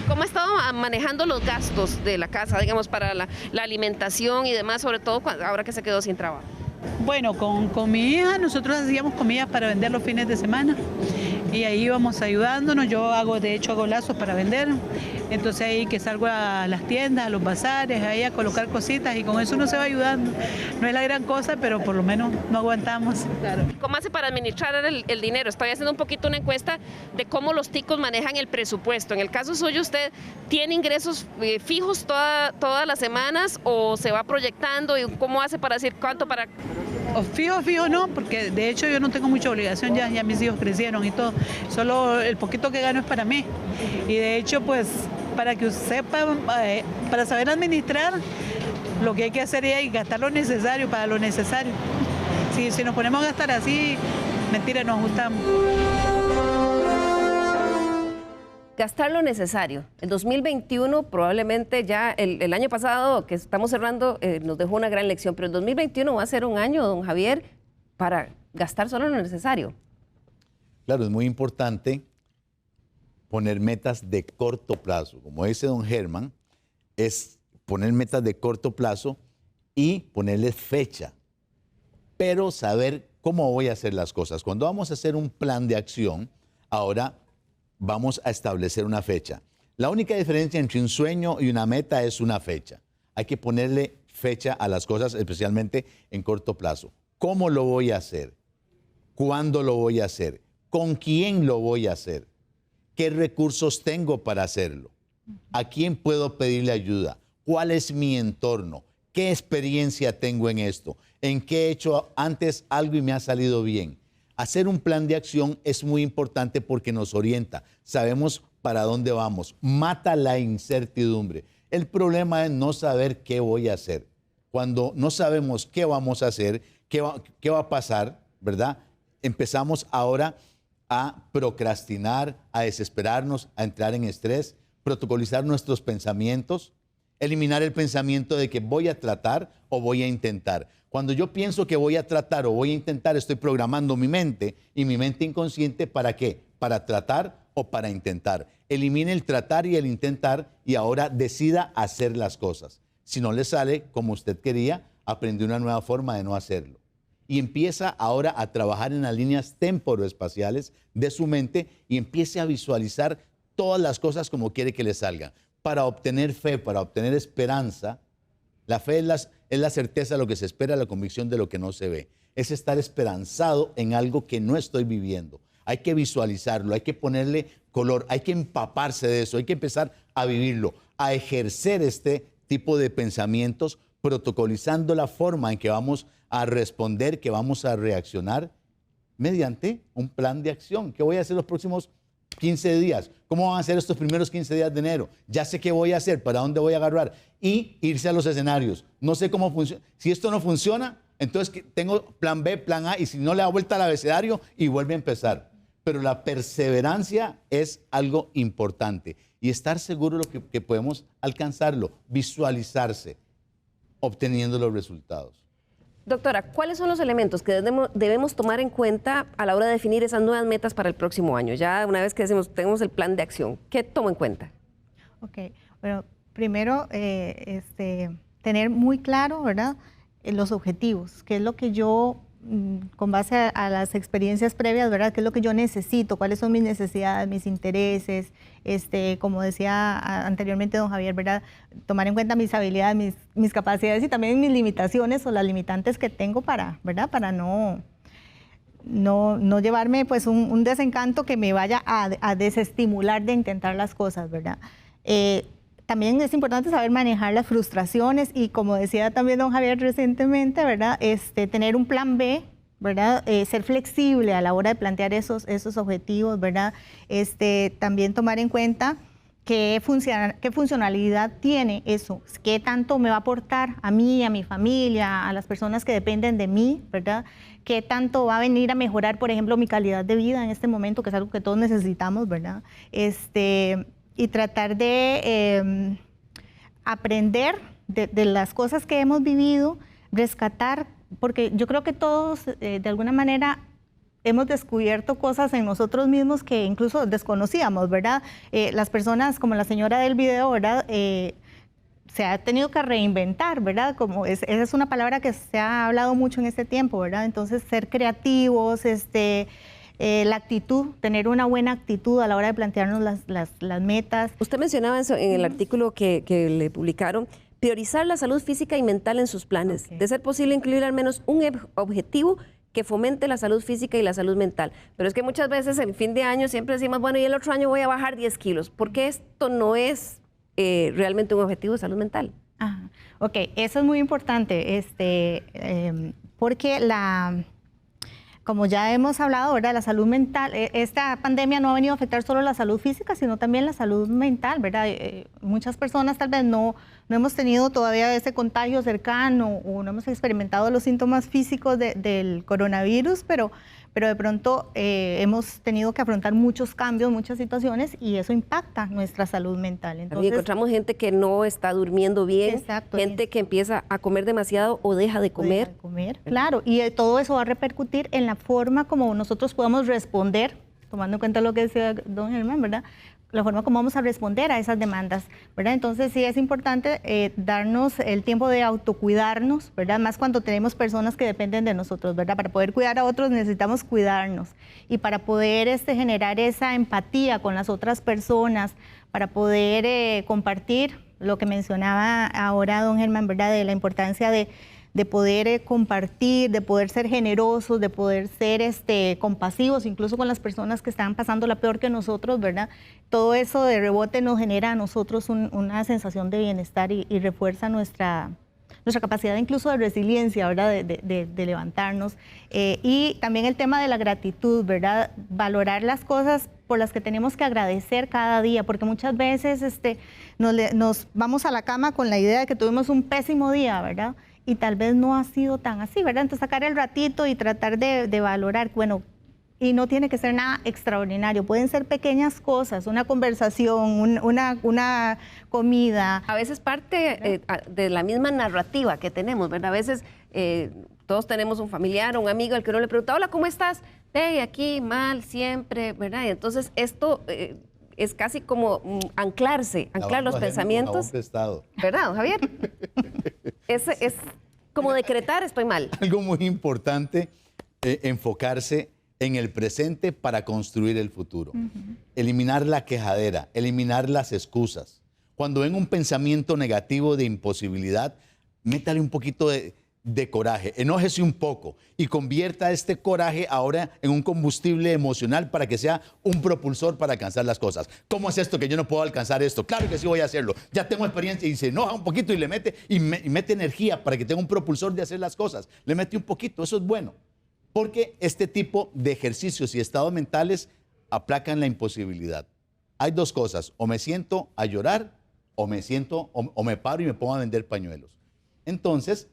A: ¿Cómo ha estado manejando los gastos de la casa, digamos, para la alimentación y demás, sobre todo ahora que se quedó sin trabajo?
E: Bueno, con mi hija nosotros hacíamos comidas para vender los fines de semana y ahí íbamos ayudándonos. Yo de hecho hago lazos para vender, entonces ahí que salgo a las tiendas, a los bazares, ahí a colocar cositas y con eso uno se va ayudando. No es la gran cosa, pero por lo menos no aguantamos.
A: Claro. ¿Cómo hace para administrar el dinero? Estoy haciendo un poquito una encuesta de cómo los ticos manejan el presupuesto. En el caso suyo, ¿usted tiene ingresos fijos todas las semanas o se va proyectando? ¿Y cómo hace para decir cuánto para...?
E: Fijo no, porque de hecho yo no tengo mucha obligación, ya mis hijos crecieron y todo, solo el poquito que gano es para mí. Y de hecho, pues, para que usted sepa, para saber administrar, lo que hay que hacer es gastar lo necesario para lo necesario. Si nos ponemos a gastar así, mentira, nos ajustamos.
A: Gastar lo necesario. El 2021 probablemente ya el año pasado que estamos cerrando nos dejó una gran lección, pero el 2021 va a ser un año, don Javier, para gastar solo lo necesario.
C: Claro, es muy importante poner metas de corto plazo. Como dice don Germán, es poner metas de corto plazo y ponerles fecha, pero saber cómo voy a hacer las cosas. Cuando vamos a hacer un plan de acción, ahora vamos a establecer una fecha. La única diferencia entre un sueño y una meta es una fecha. Hay que ponerle fecha a las cosas, especialmente en corto plazo. ¿Cómo lo voy a hacer? ¿Cuándo lo voy a hacer? ¿Con quién lo voy a hacer? ¿Qué recursos tengo para hacerlo? ¿A quién puedo pedirle ayuda? ¿Cuál es mi entorno? ¿Qué experiencia tengo en esto? ¿En qué he hecho antes algo y me ha salido bien? Hacer un plan de acción es muy importante porque nos orienta. Sabemos para dónde vamos. Mata la incertidumbre. El problema es no saber qué voy a hacer. Cuando no sabemos qué vamos a hacer, qué va a pasar, ¿verdad? Empezamos ahora a procrastinar, a desesperarnos, a entrar en estrés, protocolizar nuestros pensamientos, eliminar el pensamiento de que voy a tratar o voy a intentar. Cuando yo pienso que voy a tratar o voy a intentar, estoy programando mi mente y mi mente inconsciente, ¿para qué? Para tratar o para intentar. Elimine el tratar y el intentar y ahora decida hacer las cosas. Si no le sale como usted quería, aprende una nueva forma de no hacerlo. Y empieza ahora a trabajar en las líneas temporoespaciales de su mente y empiece a visualizar todas las cosas como quiere que le salgan. Para obtener fe, para obtener esperanza, la fe es la certeza de lo que se espera, la convicción de lo que no se ve. Es estar esperanzado en algo que no estoy viviendo. Hay que visualizarlo, hay que ponerle color, hay que empaparse de eso, hay que empezar a vivirlo, a ejercer este tipo de pensamientos, protocolizando la forma en que vamos a responder, que vamos a reaccionar mediante un plan de acción. ¿Qué voy a hacer los próximos 15 días? ¿Cómo van a ser estos primeros 15 días de enero? Ya sé qué voy a hacer, para dónde voy a agarrar y irse a los escenarios. No sé cómo funciona. Si esto no funciona, entonces tengo plan B, plan A y si no le da vuelta al abecedario y vuelve a empezar. Pero la perseverancia es algo importante y estar seguro de que podemos alcanzarlo, visualizarse, obteniendo los resultados.
A: Doctora, ¿cuáles son los elementos que debemos tomar en cuenta a la hora de definir esas nuevas metas para el próximo año? Ya una vez que decimos, tenemos el plan de acción, ¿qué tomo en cuenta?
D: Ok, bueno, primero tener muy claro, ¿verdad?, los objetivos, qué es lo que yo, con base a las experiencias previas, ¿verdad?, qué es lo que yo necesito, cuáles son mis necesidades, mis intereses, como decía anteriormente don Javier, ¿verdad?, tomar en cuenta mis habilidades, mis capacidades y también mis limitaciones o las limitantes que tengo para, ¿verdad?, para no llevarme pues un desencanto que me vaya a desestimular de intentar las cosas, ¿verdad? También es importante saber manejar las frustraciones y, como decía también don Javier recientemente, ¿verdad?, tener un plan B, ¿verdad?, ser flexible a la hora de plantear esos objetivos, ¿verdad? También tomar en cuenta qué funcionalidad tiene eso, qué tanto me va a aportar a mí, a mi familia, a las personas que dependen de mí, ¿verdad? Qué tanto va a venir a mejorar, por ejemplo, mi calidad de vida en este momento, que es algo que todos necesitamos, ¿verdad? Y tratar de aprender de las cosas que hemos vivido, rescatar, porque yo creo que todos de alguna manera hemos descubierto cosas en nosotros mismos que incluso desconocíamos, ¿verdad? Las personas, como la señora del video, ¿verdad? Se ha tenido que reinventar, ¿verdad? Esa es una palabra que se ha hablado mucho en este tiempo, ¿verdad? Entonces, ser creativos, la actitud, tener una buena actitud a la hora de plantearnos las metas.
A: Usted mencionaba en el artículo que le publicaron, priorizar la salud física y mental en sus planes.
D: Okay.
A: De ser posible, incluir al menos un objetivo que fomente la salud física y la salud mental. Pero es que muchas veces en fin de año siempre decimos, bueno, y el otro año voy a bajar 10 kilos. ¿Por qué esto no es realmente un objetivo de salud mental?
D: Ajá. Ok, eso es muy importante, porque como ya hemos hablado, ¿verdad? La salud mental, esta pandemia no ha venido a afectar solo la salud física, sino también la salud mental, ¿verdad? Muchas personas tal vez no hemos tenido todavía ese contagio cercano o no hemos experimentado los síntomas físicos del coronavirus, pero de pronto hemos tenido que afrontar muchos cambios, muchas situaciones y eso impacta nuestra salud mental.
A: Entonces, encontramos gente que no está durmiendo bien,
D: exacto,
A: gente que empieza a comer demasiado o deja de comer.
D: Claro, y todo eso va a repercutir en la forma como nosotros podamos responder, tomando en cuenta lo que decía don Germán, ¿verdad? La forma como vamos a responder a esas demandas, ¿verdad? Entonces sí es importante darnos el tiempo de autocuidarnos, ¿verdad? Más cuando tenemos personas que dependen de nosotros, ¿verdad? Para poder cuidar a otros necesitamos cuidarnos y para poder generar esa empatía con las otras personas, para poder compartir lo que mencionaba ahora don Germán, ¿verdad? De la importancia de poder compartir, de poder ser generosos, de poder ser compasivos, incluso con las personas que están pasando la peor que nosotros, ¿verdad? Todo eso de rebote nos genera a nosotros una sensación de bienestar y refuerza nuestra capacidad incluso de resiliencia, ¿verdad? De levantarnos. Y también el tema de la gratitud, ¿verdad? Valorar las cosas por las que tenemos que agradecer cada día, porque muchas veces nos vamos a la cama con la idea de que tuvimos un pésimo día, ¿verdad? Y tal vez no ha sido tan así, ¿verdad? Entonces sacar el ratito y tratar de valorar, bueno, y no tiene que ser nada extraordinario, pueden ser pequeñas cosas, una conversación, una comida.
A: A veces parte de la misma narrativa que tenemos, ¿verdad? A veces todos tenemos un familiar o un amigo al que uno le pregunta, hola, ¿cómo estás? Hey, aquí, mal, siempre, ¿verdad? Y entonces esto es casi como anclar los pensamientos. ¿Verdad, don Javier? Es como decretar, estoy mal.
C: Algo muy importante, enfocarse en el presente para construir el futuro. Eliminar la quejadera, eliminar las excusas. Cuando ven un pensamiento negativo de imposibilidad, métale un poquito de coraje, enójese un poco y convierta este coraje ahora en un combustible emocional para que sea un propulsor para alcanzar las cosas. ¿Cómo es esto que yo no puedo alcanzar esto? Claro que sí voy a hacerlo. Ya tengo experiencia y se enoja un poquito y le mete y mete energía para que tenga un propulsor de hacer las cosas. Le mete un poquito, eso es bueno. Porque este tipo de ejercicios y estados mentales aplacan la imposibilidad. Hay dos cosas, o me siento a llorar o me paro y me pongo a vender pañuelos. Entonces,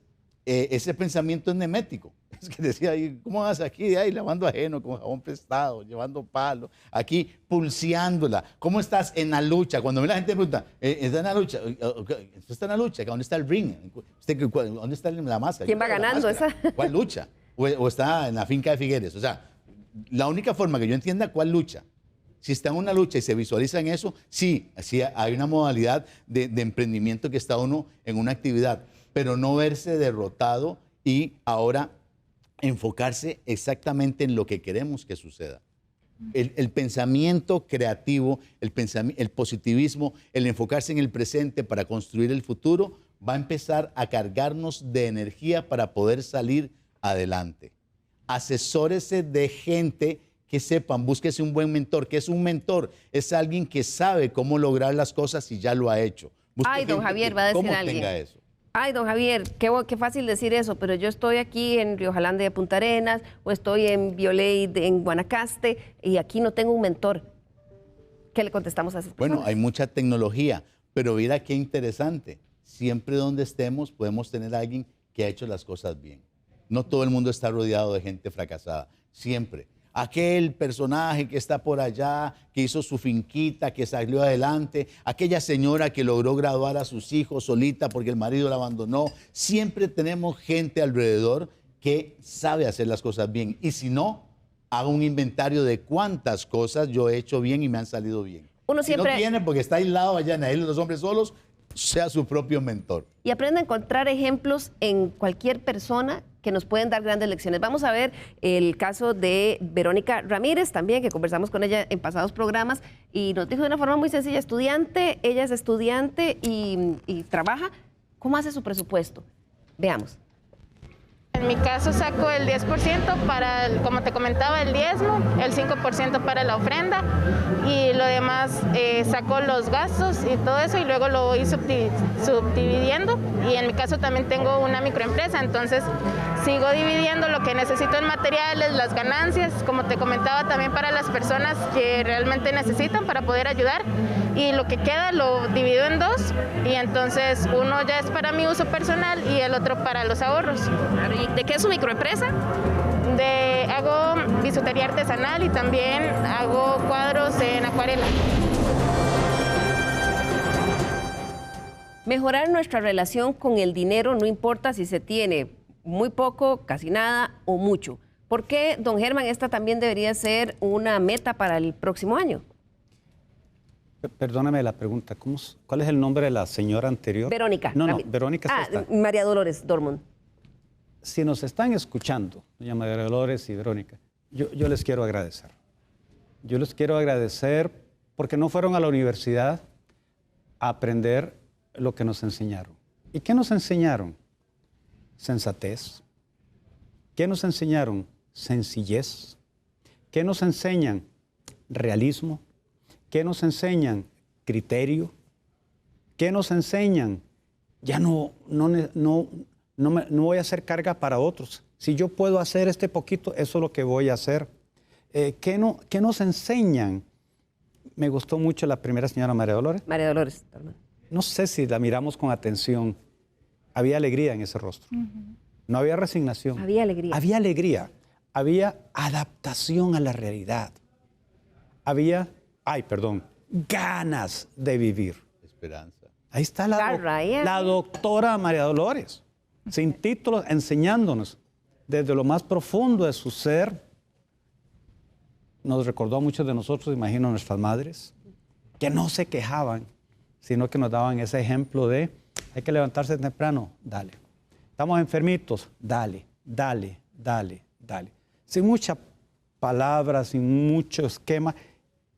C: ese pensamiento es nemético. Es que decía, ¿cómo vas aquí? Ahí lavando ajeno con jabón prestado, llevando palo, aquí pulseándola. ¿Cómo estás en la lucha? Cuando la gente me pregunta, ¿está en la lucha? ¿Usted está en la lucha? ¿Dónde está el ring? ¿Dónde está la máscara?
A: ¿Quién va ganando esa?
C: ¿Cuál lucha? O está en la finca de Figueres. O sea, la única forma que yo entienda cuál lucha. Si está en una lucha y se visualiza en eso, sí hay una modalidad de emprendimiento que está uno en una actividad, pero no verse derrotado y ahora enfocarse exactamente en lo que queremos que suceda. El pensamiento creativo, el positivismo, el enfocarse en el presente para construir el futuro, va a empezar a cargarnos de energía para poder salir adelante. Asesórese de gente que sepan, búsquese un buen mentor. ¿Qué es un mentor? Es alguien que sabe cómo lograr las cosas y ya lo ha hecho.
A: Ay, don Javier, va a decir alguien.
C: Tenga eso.
A: Ay, don Javier, qué fácil decir eso, pero yo estoy aquí en Riojalande de Punta Arenas o estoy en Violey en Guanacaste y aquí no tengo un mentor. ¿Qué le contestamos a esas personas?
C: Bueno, hay mucha tecnología, pero mira qué interesante. Siempre donde estemos podemos tener a alguien que ha hecho las cosas bien. No todo el mundo está rodeado de gente fracasada, siempre. Aquel personaje que está por allá, que hizo su finquita, que salió adelante, aquella señora que logró graduar a sus hijos solita porque el marido la abandonó. Siempre tenemos gente alrededor que sabe hacer las cosas bien. Y si no, haga un inventario de cuántas cosas yo he hecho bien y me han salido bien.
A: Uno
C: Si
A: siempre...
C: no tiene porque está aislado allá en la isla de los hombres solos, sea su propio mentor.
A: Y aprende a encontrar ejemplos en cualquier persona que nos pueden dar grandes lecciones. Vamos a ver el caso de Verónica Ramírez también, que conversamos con ella en pasados programas y nos dijo de una forma muy sencilla, ella es estudiante y trabaja. ¿Cómo hace su presupuesto? Veamos.
F: En mi caso saco el 10% para, como te comentaba, el diezmo, el 5% para la ofrenda y lo demás saco los gastos y todo eso y luego lo voy subdividiendo. Y en mi caso también tengo una microempresa, entonces sigo dividiendo lo que necesito en materiales, las ganancias, como te comentaba, también para las personas que realmente necesitan para poder ayudar. Y lo que queda lo divido en dos y entonces uno ya es para mi uso personal y el otro para los ahorros.
A: ¿Y de qué es su microempresa?
F: Hago bisutería artesanal y también hago cuadros en acuarela.
A: Mejorar nuestra relación con el dinero, no importa si se tiene muy poco, casi nada o mucho. ¿Por qué, don Germán, esta también debería ser una meta para el próximo año?
B: Perdóname la pregunta, ¿cuál es el nombre de la señora anterior?
A: Verónica.
B: No, Verónica es esta.
A: María Dolores Dortmund.
B: Si nos están escuchando, doña María Dolores y Verónica, yo les quiero agradecer. Yo les quiero agradecer porque no fueron a la universidad a aprender lo que nos enseñaron. ¿Y qué nos enseñaron? Sensatez. ¿Qué nos enseñaron? Sencillez. ¿Qué nos enseñan? Realismo. ¿Qué nos enseñan? Criterio. ¿Qué nos enseñan? Ya no voy a hacer carga para otros. Si yo puedo hacer este poquito, eso es lo que voy a hacer. ¿Qué nos enseñan? Me gustó mucho la primera señora María Dolores.
A: María Dolores.
B: No sé si la miramos con atención. Había alegría en ese rostro. No había resignación.
A: Había alegría.
B: Había alegría. Había adaptación a la realidad. Había, ganas de vivir.
C: Esperanza.
B: Ahí está la doctora María Dolores, sin títulos, enseñándonos desde lo más profundo de su ser. Nos recordó a muchos de nosotros, imagino, nuestras madres, que no se quejaban, sino que nos daban ese ejemplo de hay que levantarse temprano, dale. Estamos enfermitos, dale. Sin mucha palabra, sin mucho esquema,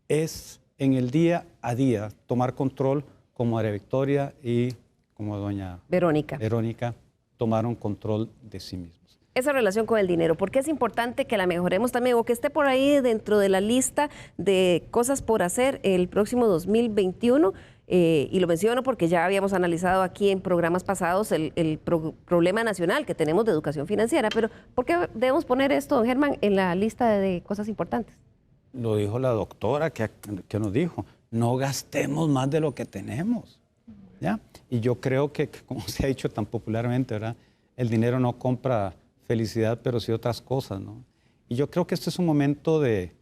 B: es en el día a día tomar control, como María Victoria y como doña Verónica tomaron control de sí mismos.
A: Esa relación con el dinero, ¿por qué es importante que la mejoremos también o que esté por ahí dentro de la lista de cosas por hacer el próximo 2021? Y lo menciono porque ya habíamos analizado aquí en programas pasados el problema nacional que tenemos de educación financiera, pero ¿por qué debemos poner esto, don Germán, en la lista de cosas importantes?
B: Lo dijo la doctora que nos dijo, no gastemos más de lo que tenemos, ¿ya? Y yo creo que, como se ha dicho tan popularmente, ¿verdad? El dinero no compra felicidad, pero sí otras cosas, ¿no? Y yo creo que este es un momento de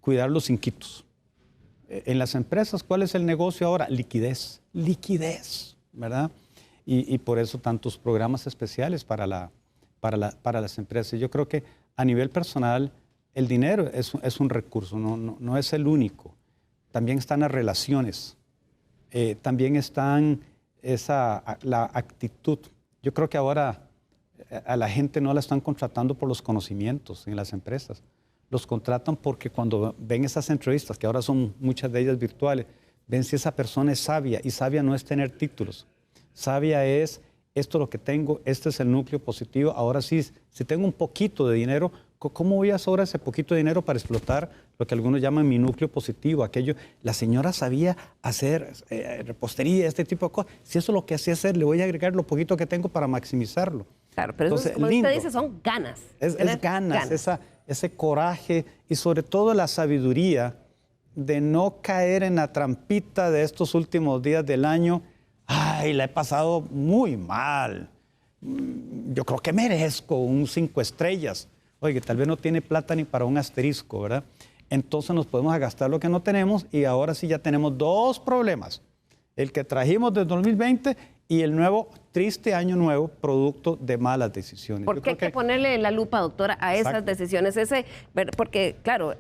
B: cuidar los inquitos. En las empresas, ¿cuál es el negocio ahora? Liquidez, ¿verdad? Y por eso tantos programas especiales para las empresas. Yo creo que a nivel personal, el dinero es un recurso, no es el único. También están las relaciones, también están la actitud. Yo creo que ahora a la gente no la están contratando por los conocimientos en las empresas. Los contratan porque cuando ven esas entrevistas, que ahora son muchas de ellas virtuales, ven si esa persona es sabia, y sabia no es tener títulos. Sabia es, esto es lo que tengo, este es el núcleo positivo. Ahora sí, si tengo un poquito de dinero, ¿cómo voy a usar ese poquito de dinero para explotar lo que algunos llaman mi núcleo positivo? Aquello, la señora sabía hacer repostería, este tipo de cosas. Si eso es lo que hacía hacer, le voy a agregar lo poquito que tengo para maximizarlo.
A: Claro, pero entonces, eso, como usted dice, son ganas.
B: Es ganas. Ese coraje y sobre todo la sabiduría de no caer en la trampita de estos últimos días del año. Ay, la he pasado muy mal. Yo creo que merezco un 5 estrellas. Oye, tal vez no tiene plata ni para un asterisco, ¿verdad? Entonces nos podemos gastar lo que no tenemos y ahora sí ya tenemos 2 problemas. El que trajimos desde 2020 y el nuevo triste año nuevo producto de malas decisiones.
A: ¿Por qué hay que ponerle la lupa, doctora, a esas decisiones? Porque, claro,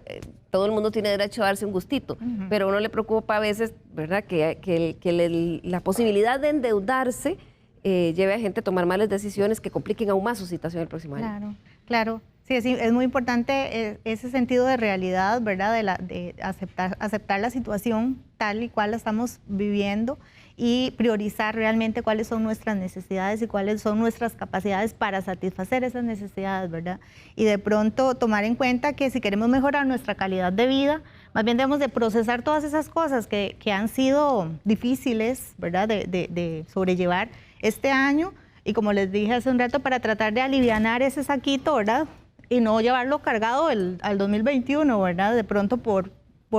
A: todo el mundo tiene derecho a darse un gustito, pero a uno le preocupa a veces, ¿verdad?, que la posibilidad de endeudarse lleve a gente a tomar malas decisiones que compliquen aún más su situación el próximo año.
D: Claro, claro. Sí, es muy importante ese sentido de realidad, ¿verdad? De aceptar la situación tal y cual la estamos viviendo y priorizar realmente cuáles son nuestras necesidades y cuáles son nuestras capacidades para satisfacer esas necesidades, ¿verdad? Y de pronto tomar en cuenta que si queremos mejorar nuestra calidad de vida, más bien debemos de procesar todas esas cosas que han sido difíciles, ¿verdad?, de sobrellevar este año. Y como les dije hace un rato, para tratar de alivianar ese saquito, ¿verdad?, y no llevarlo cargado al 2021, ¿verdad?, de pronto por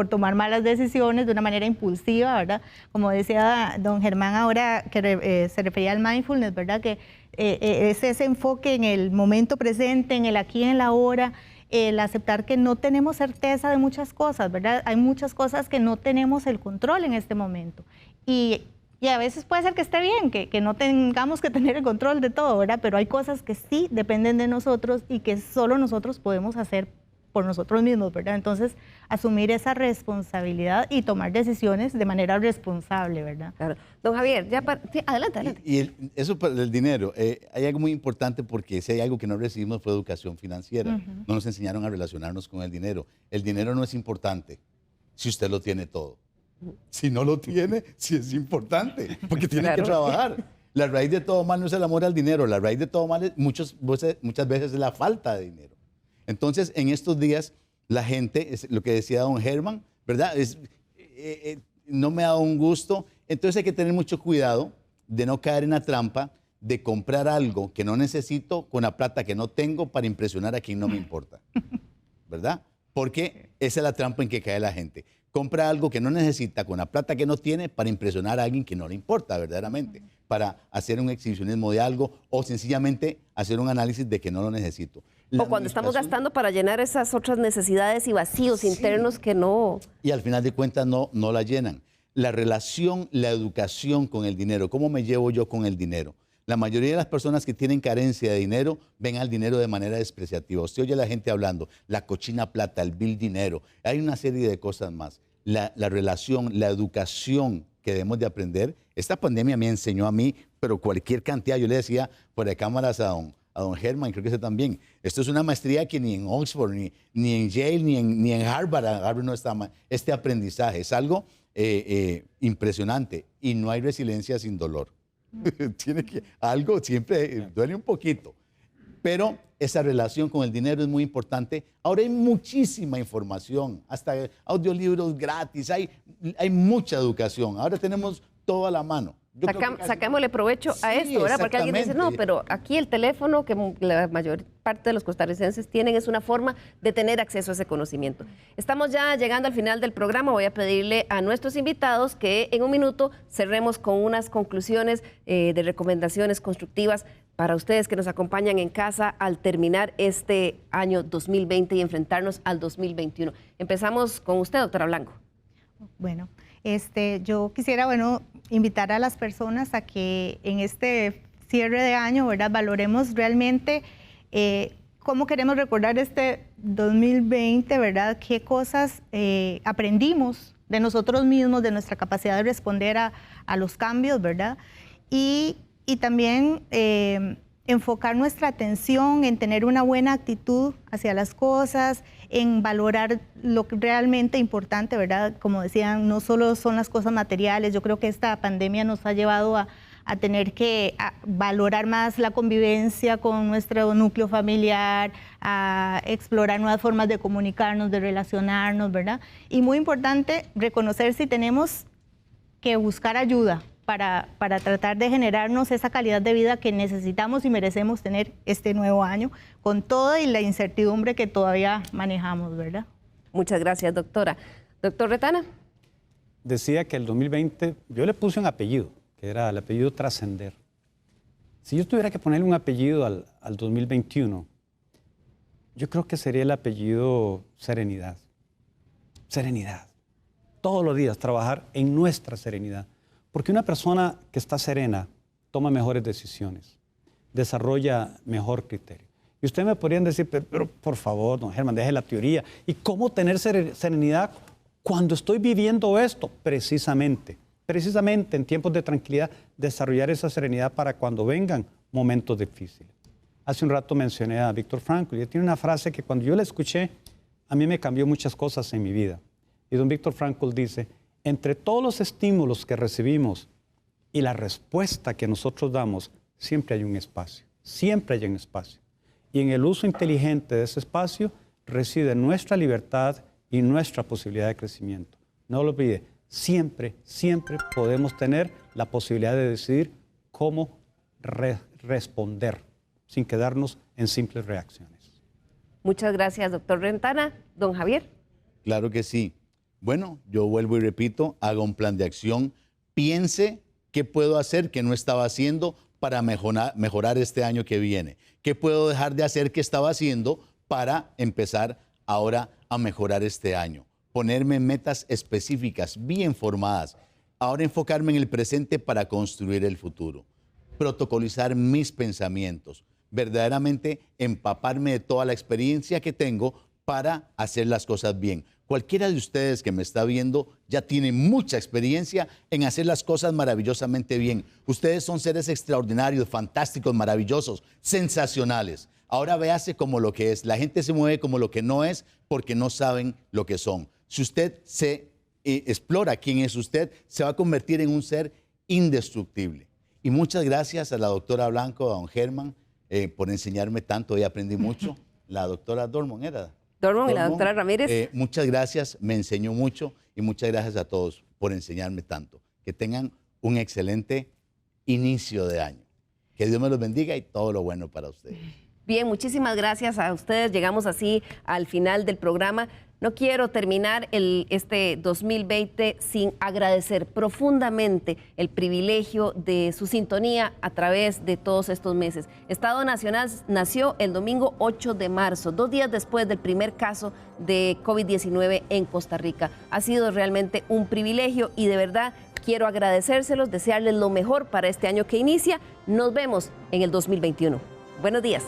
D: tomar malas decisiones de una manera impulsiva, ¿verdad? Como decía don Germán ahora, que se refería al mindfulness, ¿verdad?, que es ese enfoque en el momento presente, en el aquí y en el ahora, el aceptar que no tenemos certeza de muchas cosas, ¿verdad? Hay muchas cosas que no tenemos el control en este momento. Y a veces puede ser que esté bien, que no tengamos que tener el control de todo, ¿verdad? Pero hay cosas que sí dependen de nosotros y que solo nosotros podemos hacer por nosotros mismos, ¿verdad? Entonces, asumir esa responsabilidad y tomar decisiones de manera responsable, ¿verdad?
A: Claro. Don Javier, sí, adelante.
C: Eso para el dinero, hay algo muy importante porque si hay algo que no recibimos fue educación financiera. No nos enseñaron a relacionarnos con el dinero. El dinero no es importante si usted lo tiene todo. Si no lo tiene, sí es importante, porque tiene que trabajar. La raíz de todo mal no es el amor al dinero, la raíz de todo mal muchas veces es la falta de dinero. Entonces, en estos días, la gente, es lo que decía don Germán, ¿verdad? No me ha dado un gusto. Entonces hay que tener mucho cuidado de no caer en la trampa de comprar algo que no necesito con la plata que no tengo para impresionar a quien no me importa, ¿verdad? Porque esa es la trampa en que cae la gente. Compra algo que no necesita con la plata que no tiene para impresionar a alguien que no le importa verdaderamente, para hacer un exhibicionismo de algo o sencillamente hacer un análisis de que no lo necesito.
A: O cuando estamos gastando para llenar esas otras necesidades y vacíos internos que no...
C: Y al final de cuentas no la llenan. La relación, la educación con el dinero, ¿cómo me llevo yo con el dinero? La mayoría de las personas que tienen carencia de dinero ven al dinero de manera despreciativa. Usted oye a la gente hablando, la cochina plata, el vil dinero. Hay una serie de cosas más. La relación, la educación que debemos de aprender. Esta pandemia me enseñó a mí, pero cualquier cantidad. Yo le decía por de cámaras a don Germán, creo que ese también. Esto es una maestría que ni en Oxford, ni en Yale, ni en Harvard no está mal. Este aprendizaje es algo impresionante y no hay resiliencia sin dolor. Algo siempre duele un poquito, pero esa relación con el dinero es muy importante. Ahora hay muchísima información, hasta audiolibros gratis, hay mucha educación. Ahora tenemos todo a la mano.
A: Sacámosle provecho a esto, ¿verdad? Porque alguien dice, no, pero aquí el teléfono que la mayor parte de los costarricenses tienen es una forma de tener acceso a ese conocimiento. Estamos ya llegando al final del programa. Voy a pedirle a nuestros invitados que en un minuto cerremos con unas conclusiones de recomendaciones constructivas para ustedes que nos acompañan en casa al terminar este año 2020 y enfrentarnos al 2021. Empezamos con usted, doctora Blanco.
D: Bueno, yo quisiera, invitar a las personas a que en este cierre de año, ¿verdad?, valoremos realmente cómo queremos recordar este 2020, ¿verdad?, qué cosas aprendimos de nosotros mismos, de nuestra capacidad de responder a los cambios, ¿verdad? Y también enfocar nuestra atención en tener una buena actitud hacia las cosas, en valorar lo realmente importante, ¿verdad? Como decían, no solo son las cosas materiales. Yo creo que esta pandemia nos ha llevado a tener que valorar más la convivencia con nuestro núcleo familiar, a explorar nuevas formas de comunicarnos, de relacionarnos, ¿verdad? Y muy importante, reconocer si tenemos que buscar ayuda para tratar de generarnos esa calidad de vida que necesitamos y merecemos tener este nuevo año, con toda y la incertidumbre que todavía manejamos, ¿verdad?
A: Muchas gracias, doctora. Doctor Retana.
B: Decía que el 2020, yo le puse un apellido, que era el apellido Trascender. Si yo tuviera que ponerle un apellido al 2021, yo creo que sería el apellido Serenidad. Serenidad. Todos los días trabajar en nuestra serenidad. Porque una persona que está serena toma mejores decisiones, desarrolla mejor criterio. Y ustedes me podrían decir, pero por favor, don Germán, deje la teoría. ¿Y cómo tener serenidad cuando estoy viviendo esto? Precisamente en tiempos de tranquilidad, desarrollar esa serenidad para cuando vengan momentos difíciles. Hace un rato mencioné a Víctor Frankl y él tiene una frase que cuando yo la escuché, a mí me cambió muchas cosas en mi vida. Y don Víctor Frankl dice, entre todos los estímulos que recibimos y la respuesta que nosotros damos, siempre hay un espacio, siempre hay un espacio. Y en el uso inteligente de ese espacio reside nuestra libertad y nuestra posibilidad de crecimiento. No lo olvide, siempre podemos tener la posibilidad de decidir cómo responder sin quedarnos en simples reacciones.
A: Muchas gracias, doctor Retana. Don Javier.
C: Claro que sí. Bueno, yo vuelvo y repito, haga un plan de acción, piense qué puedo hacer que no estaba haciendo para mejorar este año que viene. ¿Qué puedo dejar de hacer que estaba haciendo para empezar ahora a mejorar este año? Ponerme metas específicas, bien formadas. Ahora enfocarme en el presente para construir el futuro. Protocolizar mis pensamientos. Verdaderamente empaparme de toda la experiencia que tengo para hacer las cosas bien. Cualquiera de ustedes que me está viendo ya tiene mucha experiencia en hacer las cosas maravillosamente bien. Ustedes son seres extraordinarios, fantásticos, maravillosos, sensacionales. Ahora véase como lo que es. La gente se mueve como lo que no es porque no saben lo que son. Si usted se explora quién es usted, se va a convertir en un ser indestructible. Y muchas gracias a la doctora Blanco, a don Germán, por enseñarme tanto. Hoy aprendí mucho. La doctora Dormon era.
A: Dormon y la doctora Ramírez.
C: Muchas gracias, me enseñó mucho y muchas gracias a todos por enseñarme tanto. Que tengan un excelente inicio de año. Que Dios me los bendiga y todo lo bueno para ustedes.
A: Bien, muchísimas gracias a ustedes. Llegamos así al final del programa. No quiero terminar este 2020 sin agradecer profundamente el privilegio de su sintonía a través de todos estos meses. Estado Nacional nació el domingo 8 de marzo, 2 días después del primer caso de COVID-19 en Costa Rica. Ha sido realmente un privilegio y de verdad quiero agradecérselos, desearles lo mejor para este año que inicia. Nos vemos en el 2021. Buenos días.